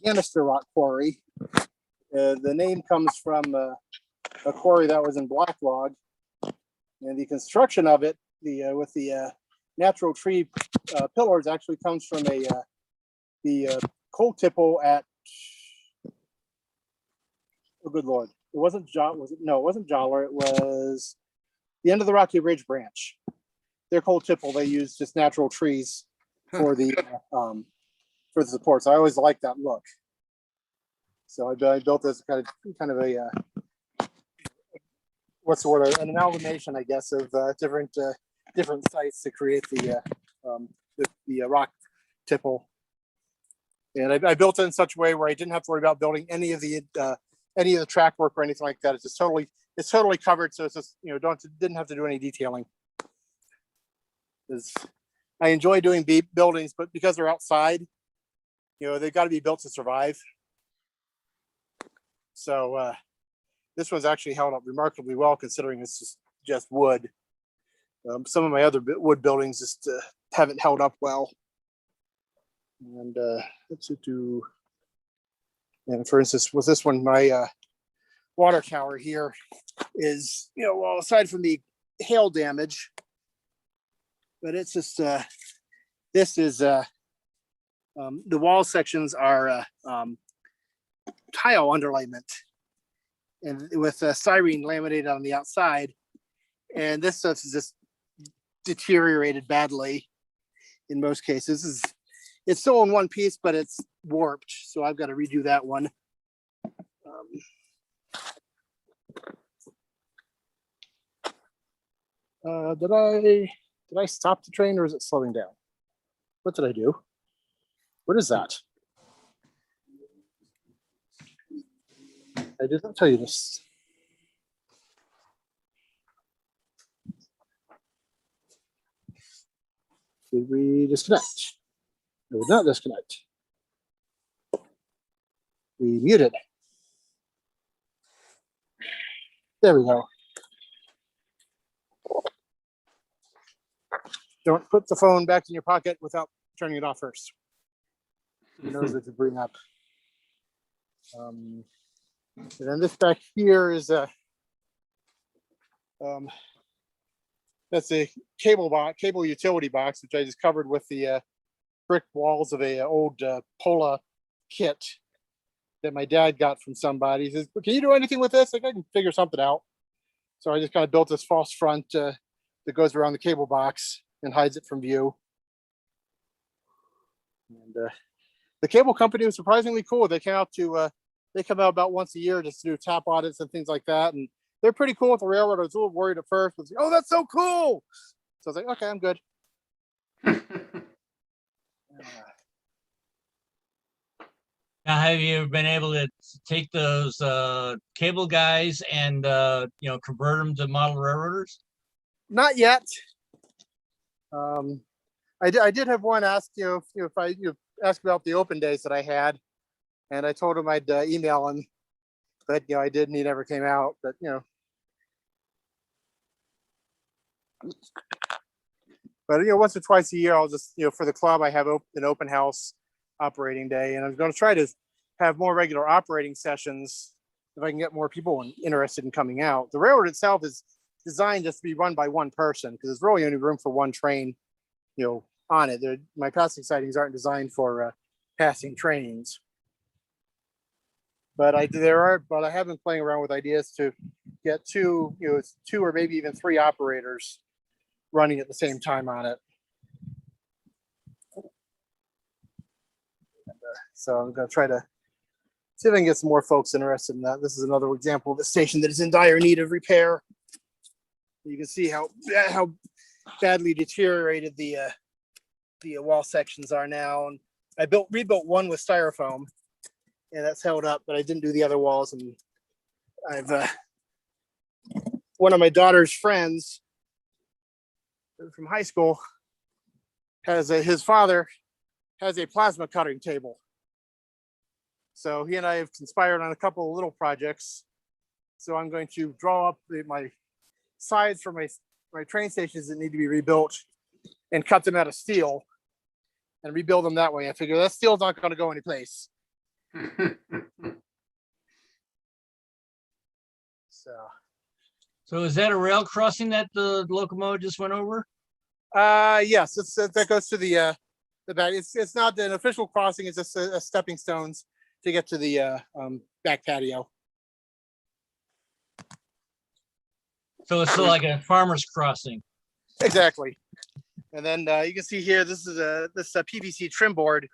Canister rock quarry. The name comes from a quarry that was in Blacklog, and the construction of it, with the natural tree pillars, actually comes from the coal tipple at. Oh, good Lord! It wasn't was it? No, it wasn't Joller. It was the end of the Rocky Ridge branch. Their coal tipple, they used just natural trees for the supports. I always liked that look. So I built this kind of a what's the word? An amalgamation, I guess, of different sites to create the rock tipple. And I built it in such a way where I didn't have to worry about building any of the track work or anything like that. It's totally covered. So it's just, didn't have to do any detailing. I enjoy doing buildings, but because they're outside, they've got to be built to survive. So this one's actually held up remarkably well, considering it's just wood. Some of my other wood buildings just haven't held up well. And let's do. And for instance, with this one, my water tower here is, well, aside from the hail damage, but it's just this is the wall sections are tile underlayment, and with styrene laminated on the outside, and this stuff is just deteriorated badly in most cases. It's still in one piece, but it's warped, so I've got to redo that one. Did I stop the train, or is it slowing down? What did I do? What is that? I did not tell you this. Did we disconnect? No, we did not disconnect. We muted. There we go. Don't put the phone back in your pocket without turning it off first. Who knows what to bring up. And then this back here is that's a cable utility box, which I just covered with the brick walls of a old Pola kit that my dad got from somebody. He says, "Can you do anything with this?" Like, I can figure something out. So I just kind of built this false front that goes around the cable box and hides it from view. And the cable company was surprisingly cool. They came out to they come out about once a year just to do tap audits and things like that. And they're pretty cool with the railroad. I was a little worried at first. Was, oh, that's so cool. So I was like, okay, I'm good. Now, have you been able to take those cable guys and convert them to model railroaders? Not yet. I did have one ask if I ask about the open days that I had, and I told him I'd email him, but I didn't. He never came out. But once or twice a year, I'll just for the club I have an open house operating day, and I'm going to try to have more regular operating sessions if I can get more people interested in coming out. The railroad itself is designed just to be run by one person because there's really only room for one train, on it. My passing sidings aren't designed for passing trains. But I have been playing around with ideas to get two or maybe even three operators running at the same time on it. So I'm going to try to see if I can get some more folks interested in that. This is another example of a station that is in dire need of repair. You can see how badly deteriorated the wall sections are now. And I rebuilt one with styrofoam, and that's held up, but I didn't do the other walls. And I've one of my daughter's friends from high school has his father has a plasma cutting table. So he and I have conspired on a couple of little projects. So I'm going to draw up my sides for my train stations that need to be rebuilt and cut them out of steel and rebuild them that way. I figure that steel's not going to go anyplace. So is that a rail crossing that the locomotive just went over? Yes, that goes to the back. It's not an official crossing. It's just a stepping stones to get to the back patio. So it's still like a farmer's crossing. Exactly. And then you can see here, this is a PVC trim board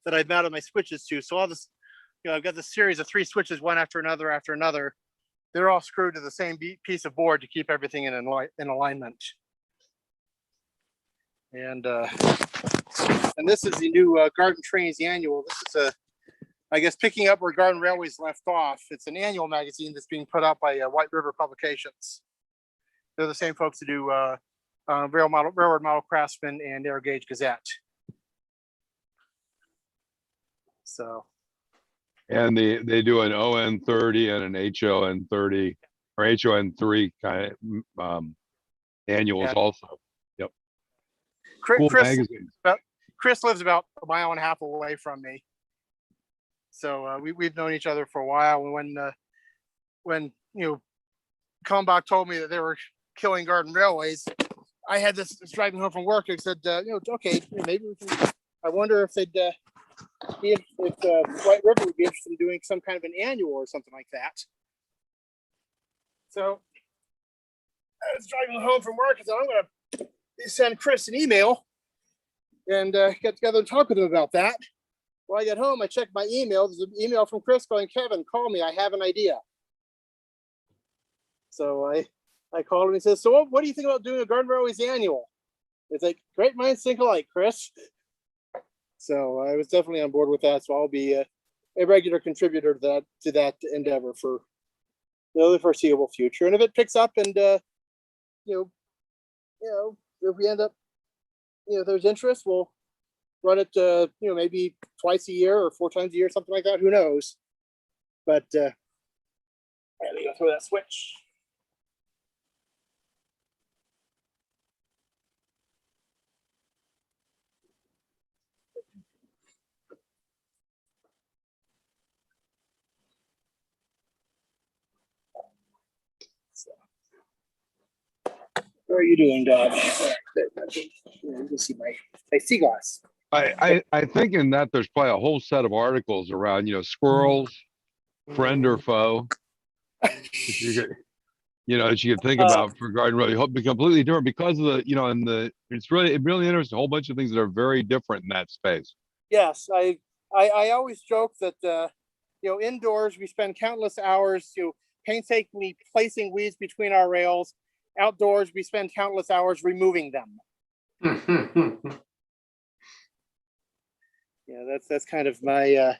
that I've mounted my switches to. So all this, I've got this series of 3 switches, one after another. They're all screwed to the same piece of board to keep everything in alignment. And this is the new Garden Trains annual. This is I guess picking up where Garden Railways left off. It's an annual magazine that's being put out by White River Publications. They're the same folks who do Railroad Model Craftsman and Narrow Gauge Gazette. So. And they do an ON 30 and an HON 30 or HON 3 kind of annuals also. Yep. Cool magazines. Chris lives about a mile and a half away from me. So we've known each other for a while. When Kalmbach told me that they were killing Garden Railways, I had this driving home from work. I said, okay, maybe we can. I wonder if they'd if White River would be interested in doing some kind of an annual or something like that. So I was driving home from work. I said, I'm going to send Chris an email and get together and talk with him about that. When I get home, I check my email. There's an email from Chris going, Kevin, call me. I have an idea. So I called him and he says, so what do you think about doing a Garden Railways annual? It's like, great minds think alike, Chris. So I was definitely on board with that. So I'll be a regular contributor to that endeavor for the foreseeable future. And if it picks up and, if we end up, if there's interest, we'll run it, maybe twice a year or 4 times a year, something like that. Who knows? But I gotta go throw that switch. How are you doing, Dodge? You can see my sea glass. I think in that there's probably a whole set of articles around, squirrels, friend or foe. If you could, that you could think about for garden really hope be completely different because of the, and it's really interesting. A whole bunch of things that are very different in that space. Yes, I always joke that indoors we spend countless hours painstakingly placing weeds between our rails. Outdoors we spend countless hours removing them. That's kind of my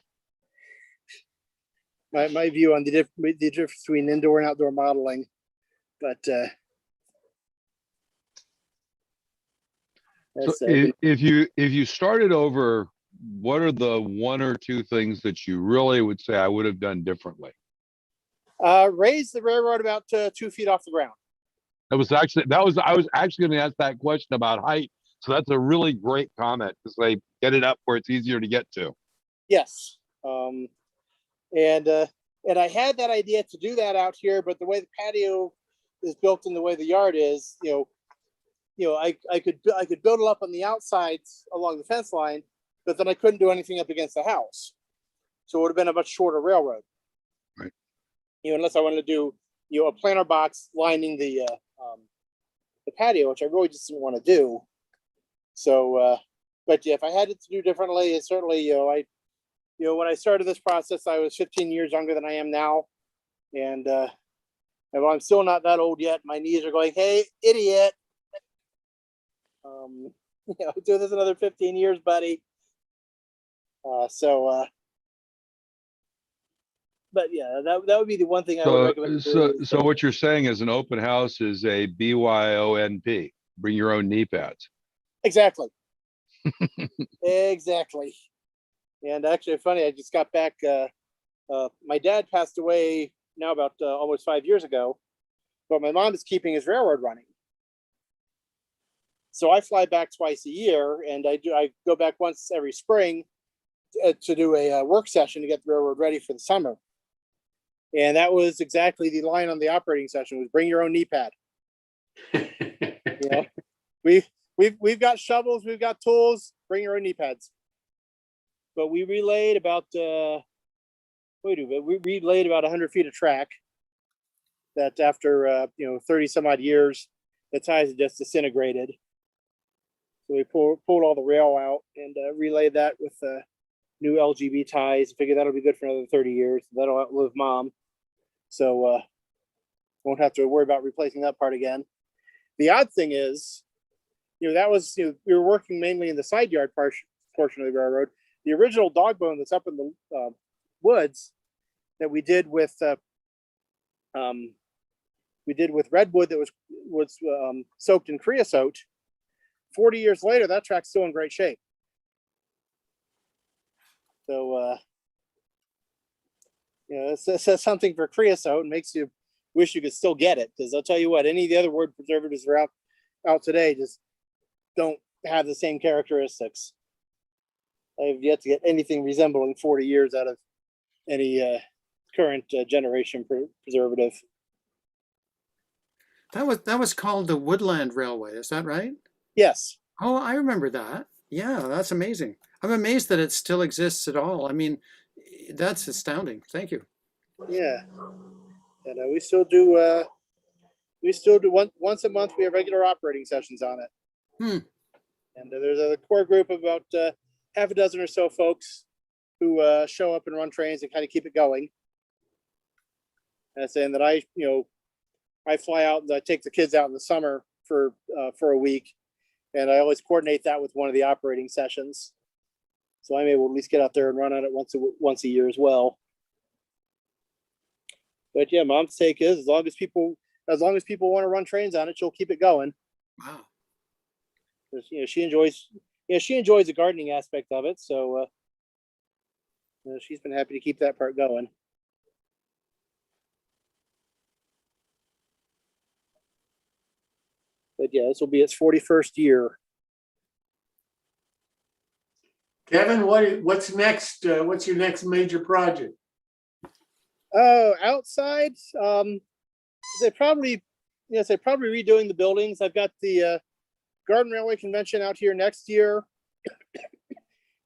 my view on the difference between indoor and outdoor modeling. But so if you started over, what are the one or two things that you really would say I would have done differently? Raise the railroad about 2 feet off the ground. I was actually going to ask that question about height. So that's a really great comment to say, get it up where it's easier to get to. Yes. And I had that idea to do that out here, but the way the patio is built and the way the yard is, I could build it up on the outsides along the fence line, but then I couldn't do anything up against the house. So it would have been a much shorter railroad. Right. Unless I wanted to do, a planter box lining the patio, which I really just didn't want to do. So, but yeah, if I had it to do differently, it's certainly, when I started this process, I was 15 years younger than I am now. And I'm still not that old yet. My knees are going, hey, idiot. Do this another 15 years, buddy. But yeah, that would be the one thing I would recommend. So what you're saying is an open house is a BYONP, bring your own knee pads. Exactly. Exactly. And actually funny, I just got back, my dad passed away now about almost 5 years ago, but my mom is keeping his railroad running. So I fly back twice a year, and I go back once every spring to do a work session to get the railroad ready for the summer. And that was exactly the line on the operating session was bring your own knee pad. We've got shovels, we've got tools, bring your own knee pads. But we relayed about 100 feet of track that after 30 some odd years, the ties had just disintegrated. So we pulled all the rail out and relayed that with new LGB ties. Figure that'll be good for another 30 years. That'll outlive mom. So won't have to worry about replacing that part again. The odd thing is, that was, we were working mainly in the side yard portion of the railroad. The original dog bone that's up in the woods that we did with redwood that was soaked in creosote. 40 years later, that track's still in great shape. So it says something for creosote and makes you wish you could still get it, because I'll tell you what, any of the other wood preservatives that are out today just don't have the same characteristics. I've yet to get anything resembling 40 years out of any current generation preservative. That was called the Woodland Railway, is that right? Yes. Oh, I remember that. Yeah, that's amazing. I'm amazed that it still exists at all. I mean, that's astounding. Thank you. Yeah. And we still do once a month. We have regular operating sessions on it. And there's a core group of about half a dozen or so folks who show up and run trains and kind of keep it going. And saying that I fly out and I take the kids out in the summer for a week, and I always coordinate that with one of the operating sessions. So I'm able to at least get out there and run on it once a year as well. But yeah, mom's take is as long as people want to run trains on it, she'll keep it going. Wow. She enjoys the gardening aspect of it, so she's been happy to keep that part going. But yeah, this will be its 41st year. Kevin, what's next? What's your next major project? Oh, outside. They probably, yes, they're probably redoing the buildings. I've got the Garden Railway Convention out here next year.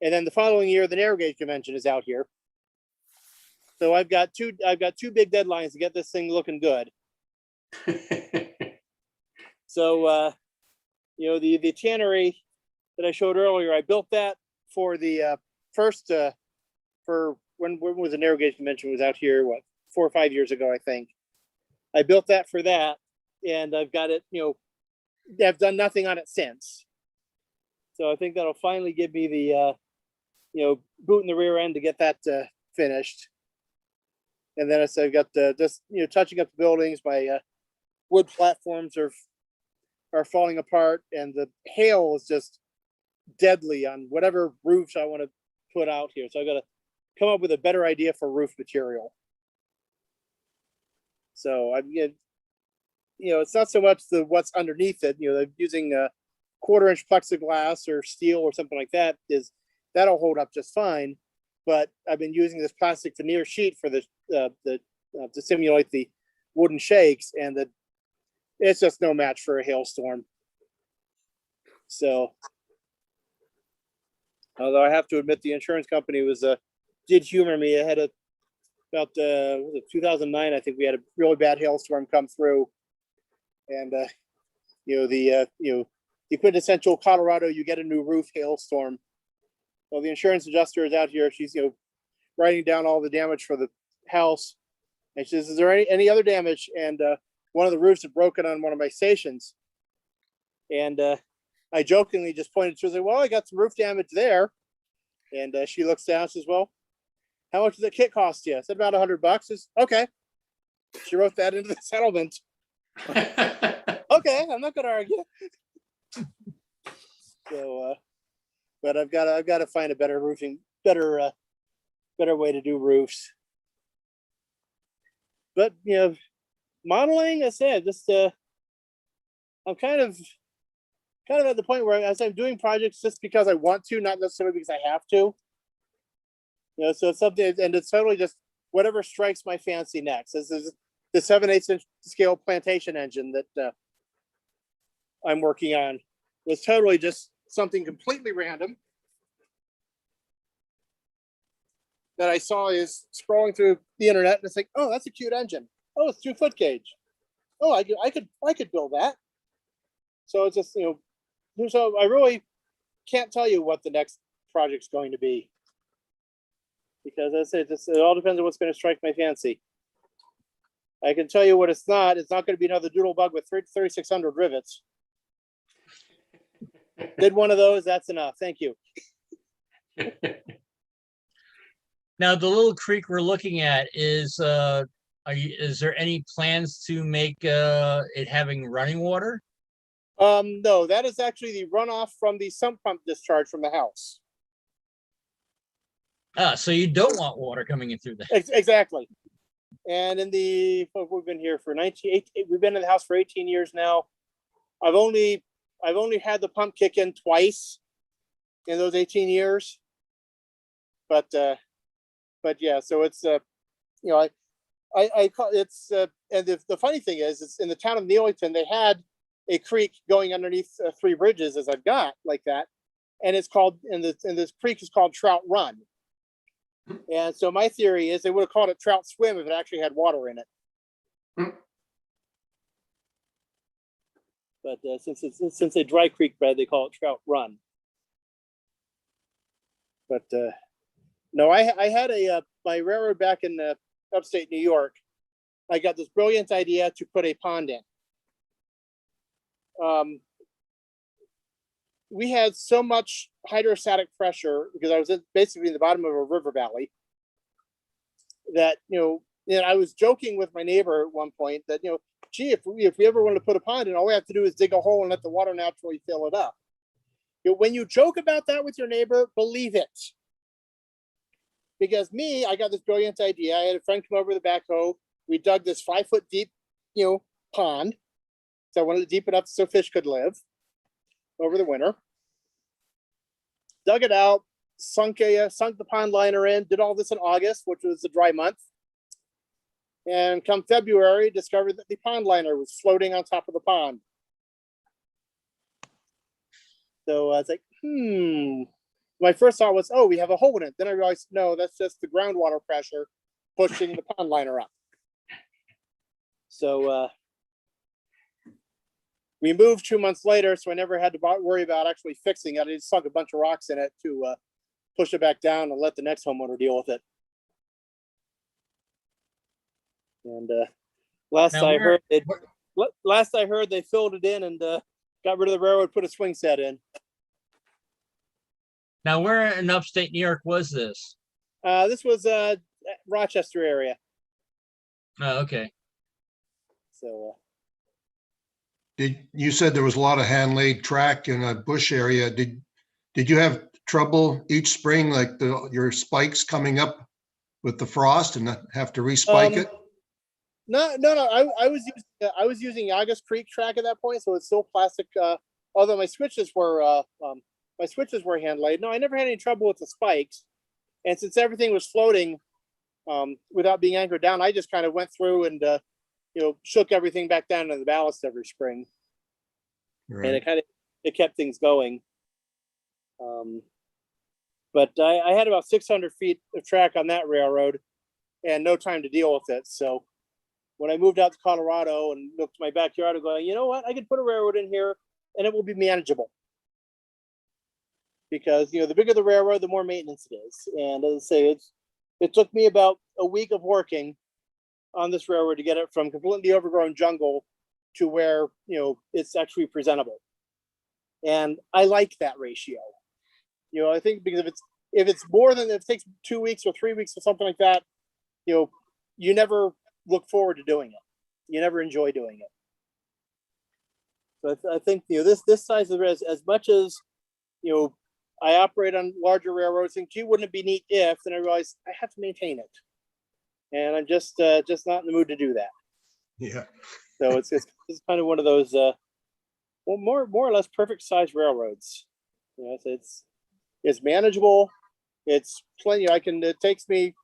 And then the following year, the Narrow Gauge Convention is out here. So I've got two big deadlines to get this thing looking good. So, you know, the tannery that I showed earlier, I built that for the first, for when was the Narrow Gauge Convention was out here, what, 4 or 5 years ago, I think. I built that for that, and I've got it, you know, I've done nothing on it since. So I think that'll finally give me the, you know, boot in the rear end to get that finished. And then I've got just, you know, touching up the buildings. My wood platforms are falling apart, and the hail is just deadly on whatever roofs I want to put out here. So I got to come up with a better idea for roof material. So I'm, you know, it's not so much the what's underneath it. You know, using a 1/4-inch plexiglass or steel or something like that that'll hold up just fine. But I've been using this plastic veneer sheet for the to simulate the wooden shakes, and it's just no match for a hailstorm. So, although I have to admit, the insurance company did humor me. I had about 2009, I think we had a really bad hailstorm come through, and you know, the quintessential Colorado, you get a new roof hailstorm. Well, the insurance adjuster is out here. She's, you know, writing down all the damage for the house, and she says, "Is there any other damage?" And one of the roofs had broken on one of my stations, and I jokingly just pointed to her, like, "Well, I got some roof damage there." And she looks down and says, "Well, how much did the kit cost you?" I said, "About $100." Says, "Okay." She wrote that into the settlement. Okay, I'm not gonna argue. So, but I've got to find a better way to do roofs. But, you know, modeling, I said, just I'm kind of at the point where, as I'm doing projects just because I want to, not necessarily because I have to. You know, so it's something, and it's totally just whatever strikes my fancy next. This is the 7/8 scale plantation engine that I'm working on. Was totally just something completely random that I saw is scrolling through the internet, and it's like, oh, that's a cute engine. Oh, it's 2-foot gauge. Oh, I could build that. So it's just, you know, so I really can't tell you what the next project's going to be, because as I said, it all depends on what's going to strike my fancy. I can tell you what it's not. It's not going to be another doodle bug with 3,600 rivets. Did one of those, that's enough. Thank you. Now, the little creek we're looking at is there any plans to make it having running water? No, that is actually the runoff from the sump pump discharge from the house. So you don't want water coming in through there. Exactly. And we've been here for we've been in the house for 18 years now. I've only had the pump kick in twice in those 18 years. But yeah, so it's you know, I call it's and the funny thing is, it's in the town of Neelington, they had a creek going underneath 3 bridges, as I've got like that, and it's called, and this creek is called Trout Run. And so my theory is they would have called it Trout Swim if it actually had water in it. But since a dry creek bed, they call it Trout Run. But no, I had my railroad back in upstate New York. I got this brilliant idea to put a pond in. We had so much hydrostatic pressure because I was basically in the bottom of a river valley that, you know, I was joking with my neighbor at one point that, you know, gee, if we ever want to put a pond in, all we have to do is dig a hole and let the water naturally fill it up. You know, when you joke about that with your neighbor, believe it. Because I got this brilliant idea. I had a friend come over with a backhoe. We dug this 5-foot deep, you know, pond. So I wanted to deepen up so fish could live over the winter. Dug it out, sunk the pond liner in, did all this in August, which was a dry month. And come February, discovered that the pond liner was floating on top of the pond. So I was like, my first thought was, oh, we have a hole in it. Then I realized, no, that's just the groundwater pressure pushing the pond liner up. So we moved 2 months later, so I never had to worry about actually fixing it. I just sunk a bunch of rocks in it to push it back down and let the next homeowner deal with it. And last I heard, they filled it in and got rid of the railroad, put a swing set in. Now, where in upstate New York was this? This was Rochester area. Oh, okay. So You said there was a lot of hand laid track in a bush area. Did you have trouble each spring, like your spikes coming up with the frost and have to respike it? No. I was using Yagas Creek track at that point, so it's still plastic. Although my switches were hand laid. No, I never had any trouble with the spikes. And since everything was floating without being anchored down, I just kind of went through and shook everything back down to the ballast every spring. Right. And it kept things going. But I had about 600 feet of track on that railroad and no time to deal with it. So when I moved out to Colorado and looked at my backyard, I'm going, you know what? I could put a railroad in here and it will be manageable. Because, the bigger the railroad, the more maintenance it is. And as I say, it took me about a week of working on this railroad to get it from completely overgrown jungle to where, it's actually presentable. And I like that ratio. I think because if it's more than, if it takes 2 weeks or 3 weeks or something like that, you never look forward to doing it. You never enjoy doing it. So I think, this size of as much as, I operate on larger railroads, and gee, wouldn't it be neat if, then I realized I have to maintain it. And I'm just not in the mood to do that. Yeah. So it's kind of one of those, more or less perfect size railroads. It's manageable. It's plenty. It takes me,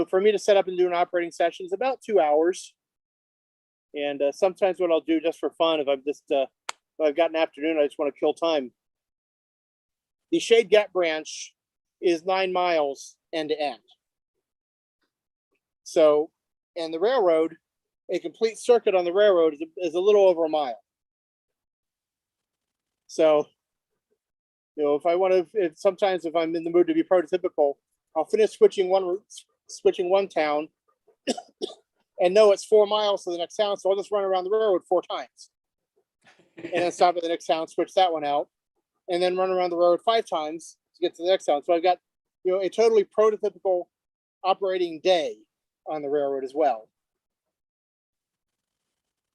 for me to set up and do an operating session is about 2 hours. And sometimes what I'll do just for fun, if I've got an afternoon, I just want to kill time. The Shade Gap branch is 9 miles end to end. So, and the railroad, a complete circuit on the railroad is a little over a mile. So, sometimes if I'm in the mood to be prototypical, I'll finish switching one town and know it's 4 miles to the next town. So I'll just run around the railroad 4 times and then stop at the next town, switch that one out, and then run around the road 5 times to get to the next town. So I've got, a totally prototypical operating day on the railroad as well.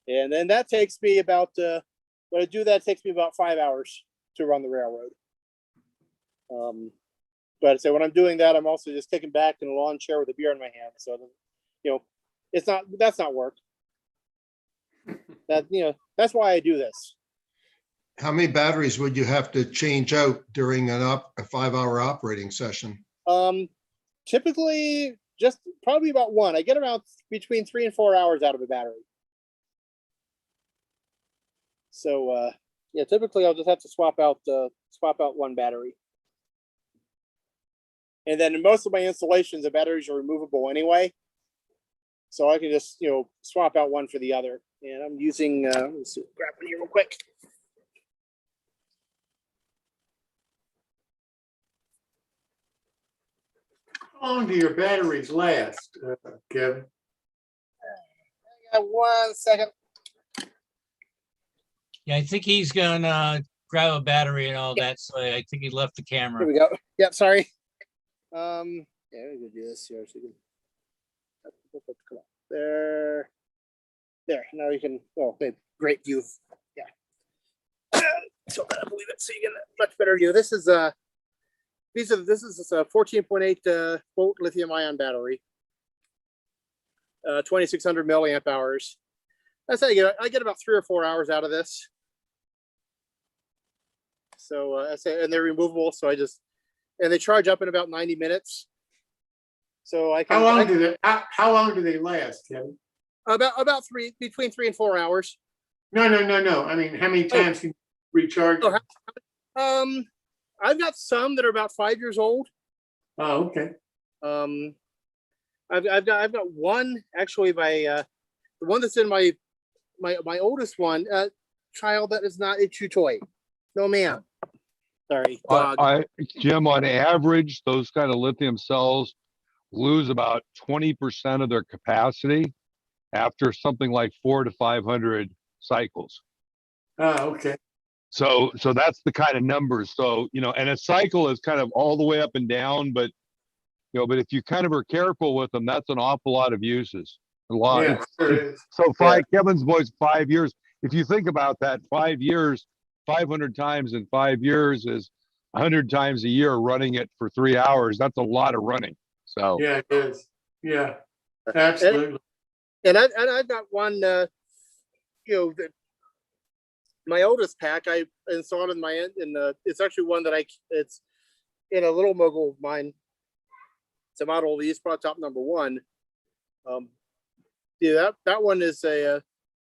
And then that takes me about, when I do that, it takes me about 5 hours to run the railroad. But so when I'm doing that, I'm also just kicking back in a lawn chair with a beer in my hand. So, that's not work. That's why I do this. How many batteries would you have to change out during a 5-hour operating session? Typically just probably about 1. I get around between 3 and 4 hours out of a battery. So typically I'll just have to swap out 1 battery. And then in most of my installations, the batteries are removable anyway. So I can just, swap out one for the other. And I'm using, let's grab one here real quick. How long do your batteries last, Kevin? I got 1 second. Yeah, I think he's gonna grab a battery and all that. So I think he left the camera. Here we go. Yep, sorry. Yeah, we can do this here. So you can, there. Now you can. Oh, great view. Yeah. So I believe it. So you get a much better view. This is a 14.8 volt lithium ion battery. 2600 milliamp hours. That's how I get about 3 or 4 hours out of this. So and they're removable. So and they charge up in about 90 minutes. So I can. How long do they last, Kevin? About between 3 and 4 hours. No. I mean, how many times can you recharge? Oh, I've got some that are about 5 years old. Oh, okay. I've got one actually by the one that's in my oldest one, child that is not a chew toy. No, ma'am. Sorry, dog. Jim, on average, those kind of lithium cells lose about 20% of their capacity after something like 400 to 500 cycles. Oh, okay. So that's the kind of numbers. So, and a cycle is kind of all the way up and down, but but if you kind of are careful with them, that's an awful lot of uses. A lot. Yeah, sure is. So Kevin's boys, 5 years. If you think about that, 5 years, 500 times in 5 years is 100 times a year running it for 3 hours. That's a lot of running. So yeah, it is. Yeah, absolutely. And I've got one. My oldest pack I installed it's actually one that it's in a little mogul of mine. It's a model East Pro Top #1. That one is that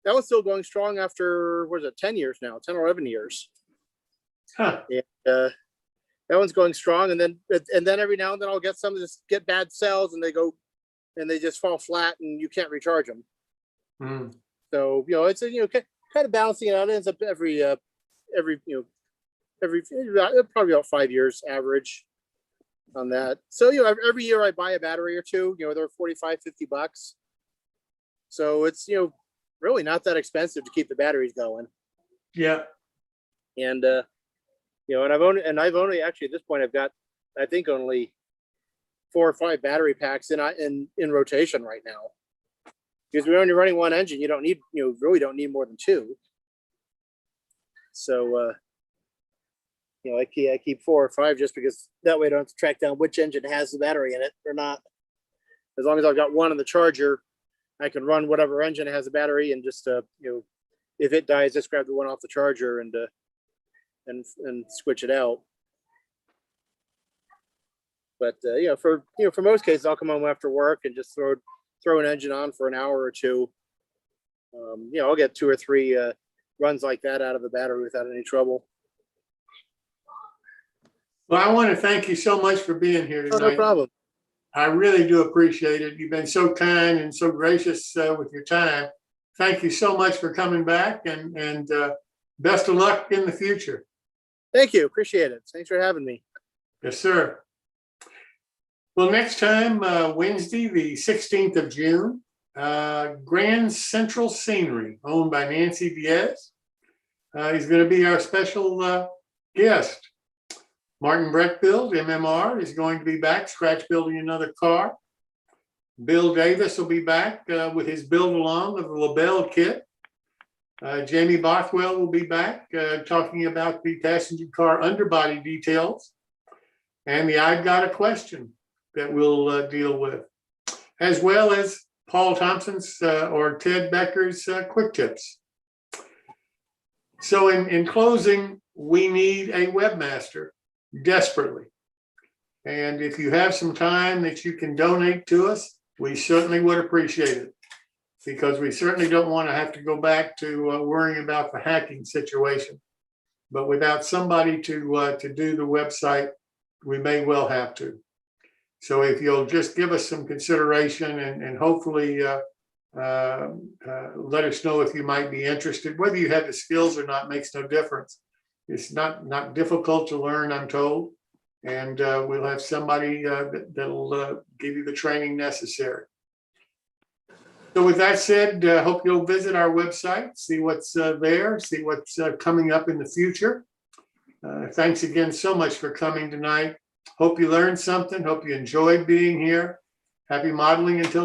one's still going strong after 10 years now, 10 or 11 years. Huh. And, that one's going strong, and then every now and then I'll get some that get bad cells and they just fall flat and you can't recharge them. So it's kind of balancing it out. It ends up every probably about 5 years average on that. So every year I buy a battery or two. They're $45, $50. So it's really not that expensive to keep the batteries going. Yeah. And and I've only actually at this point I've got I think only 4 or 5 battery packs in rotation right now. Because we're only running one engine, you don't need really don't need more than 2. So I keep 4 or 5 just because that way I don't have to track down which engine has the battery in it or not. As long as I've got one in the charger, I can run whatever engine has a battery and just if it dies, just grab the one off the charger and switch it out. But for most cases, I'll come home after work and just throw an engine on for an hour or two. I'll get 2 or 3 runs like that out of the battery without any trouble. Well, I want to thank you so much for being here tonight. Oh, no problem. I really do appreciate it. You've been so kind and so gracious with your time. Thank you so much for coming back, and best of luck in the future. Thank you. Appreciate it. Thanks for having me. Yes, sir. Well, next time, Wednesday, the 16th of June, Grand Central Scenery, owned by Nancy Diaz. He's going to be our special guest. Martin Breckfield, MMR, is going to be back, scratch building another car. Bill Davis will be back with his build along of the LaBelle kit. Jamie Bothwell will be back talking about the passenger car underbody details. And the I've Got a Question that we'll deal with, as well as Paul Thompson's or Ted Becker's quick tips. So in closing, we need a webmaster desperately. And if you have some time that you can donate to us, we certainly would appreciate it, because we certainly don't want to have to go back to worrying about the hacking situation. But without somebody to do the website, we may well have to. So if you'll just give us some consideration and hopefully let us know if you might be interested. Whether you have the skills or not makes no difference. It's not difficult to learn, I'm told. And we'll have somebody that'll give you the training necessary. So with that said, hope you'll visit our website, see what's there, see what's coming up in the future. Thanks again so much for coming tonight. Hope you learned something. Hope you enjoyed being here. Happy modeling until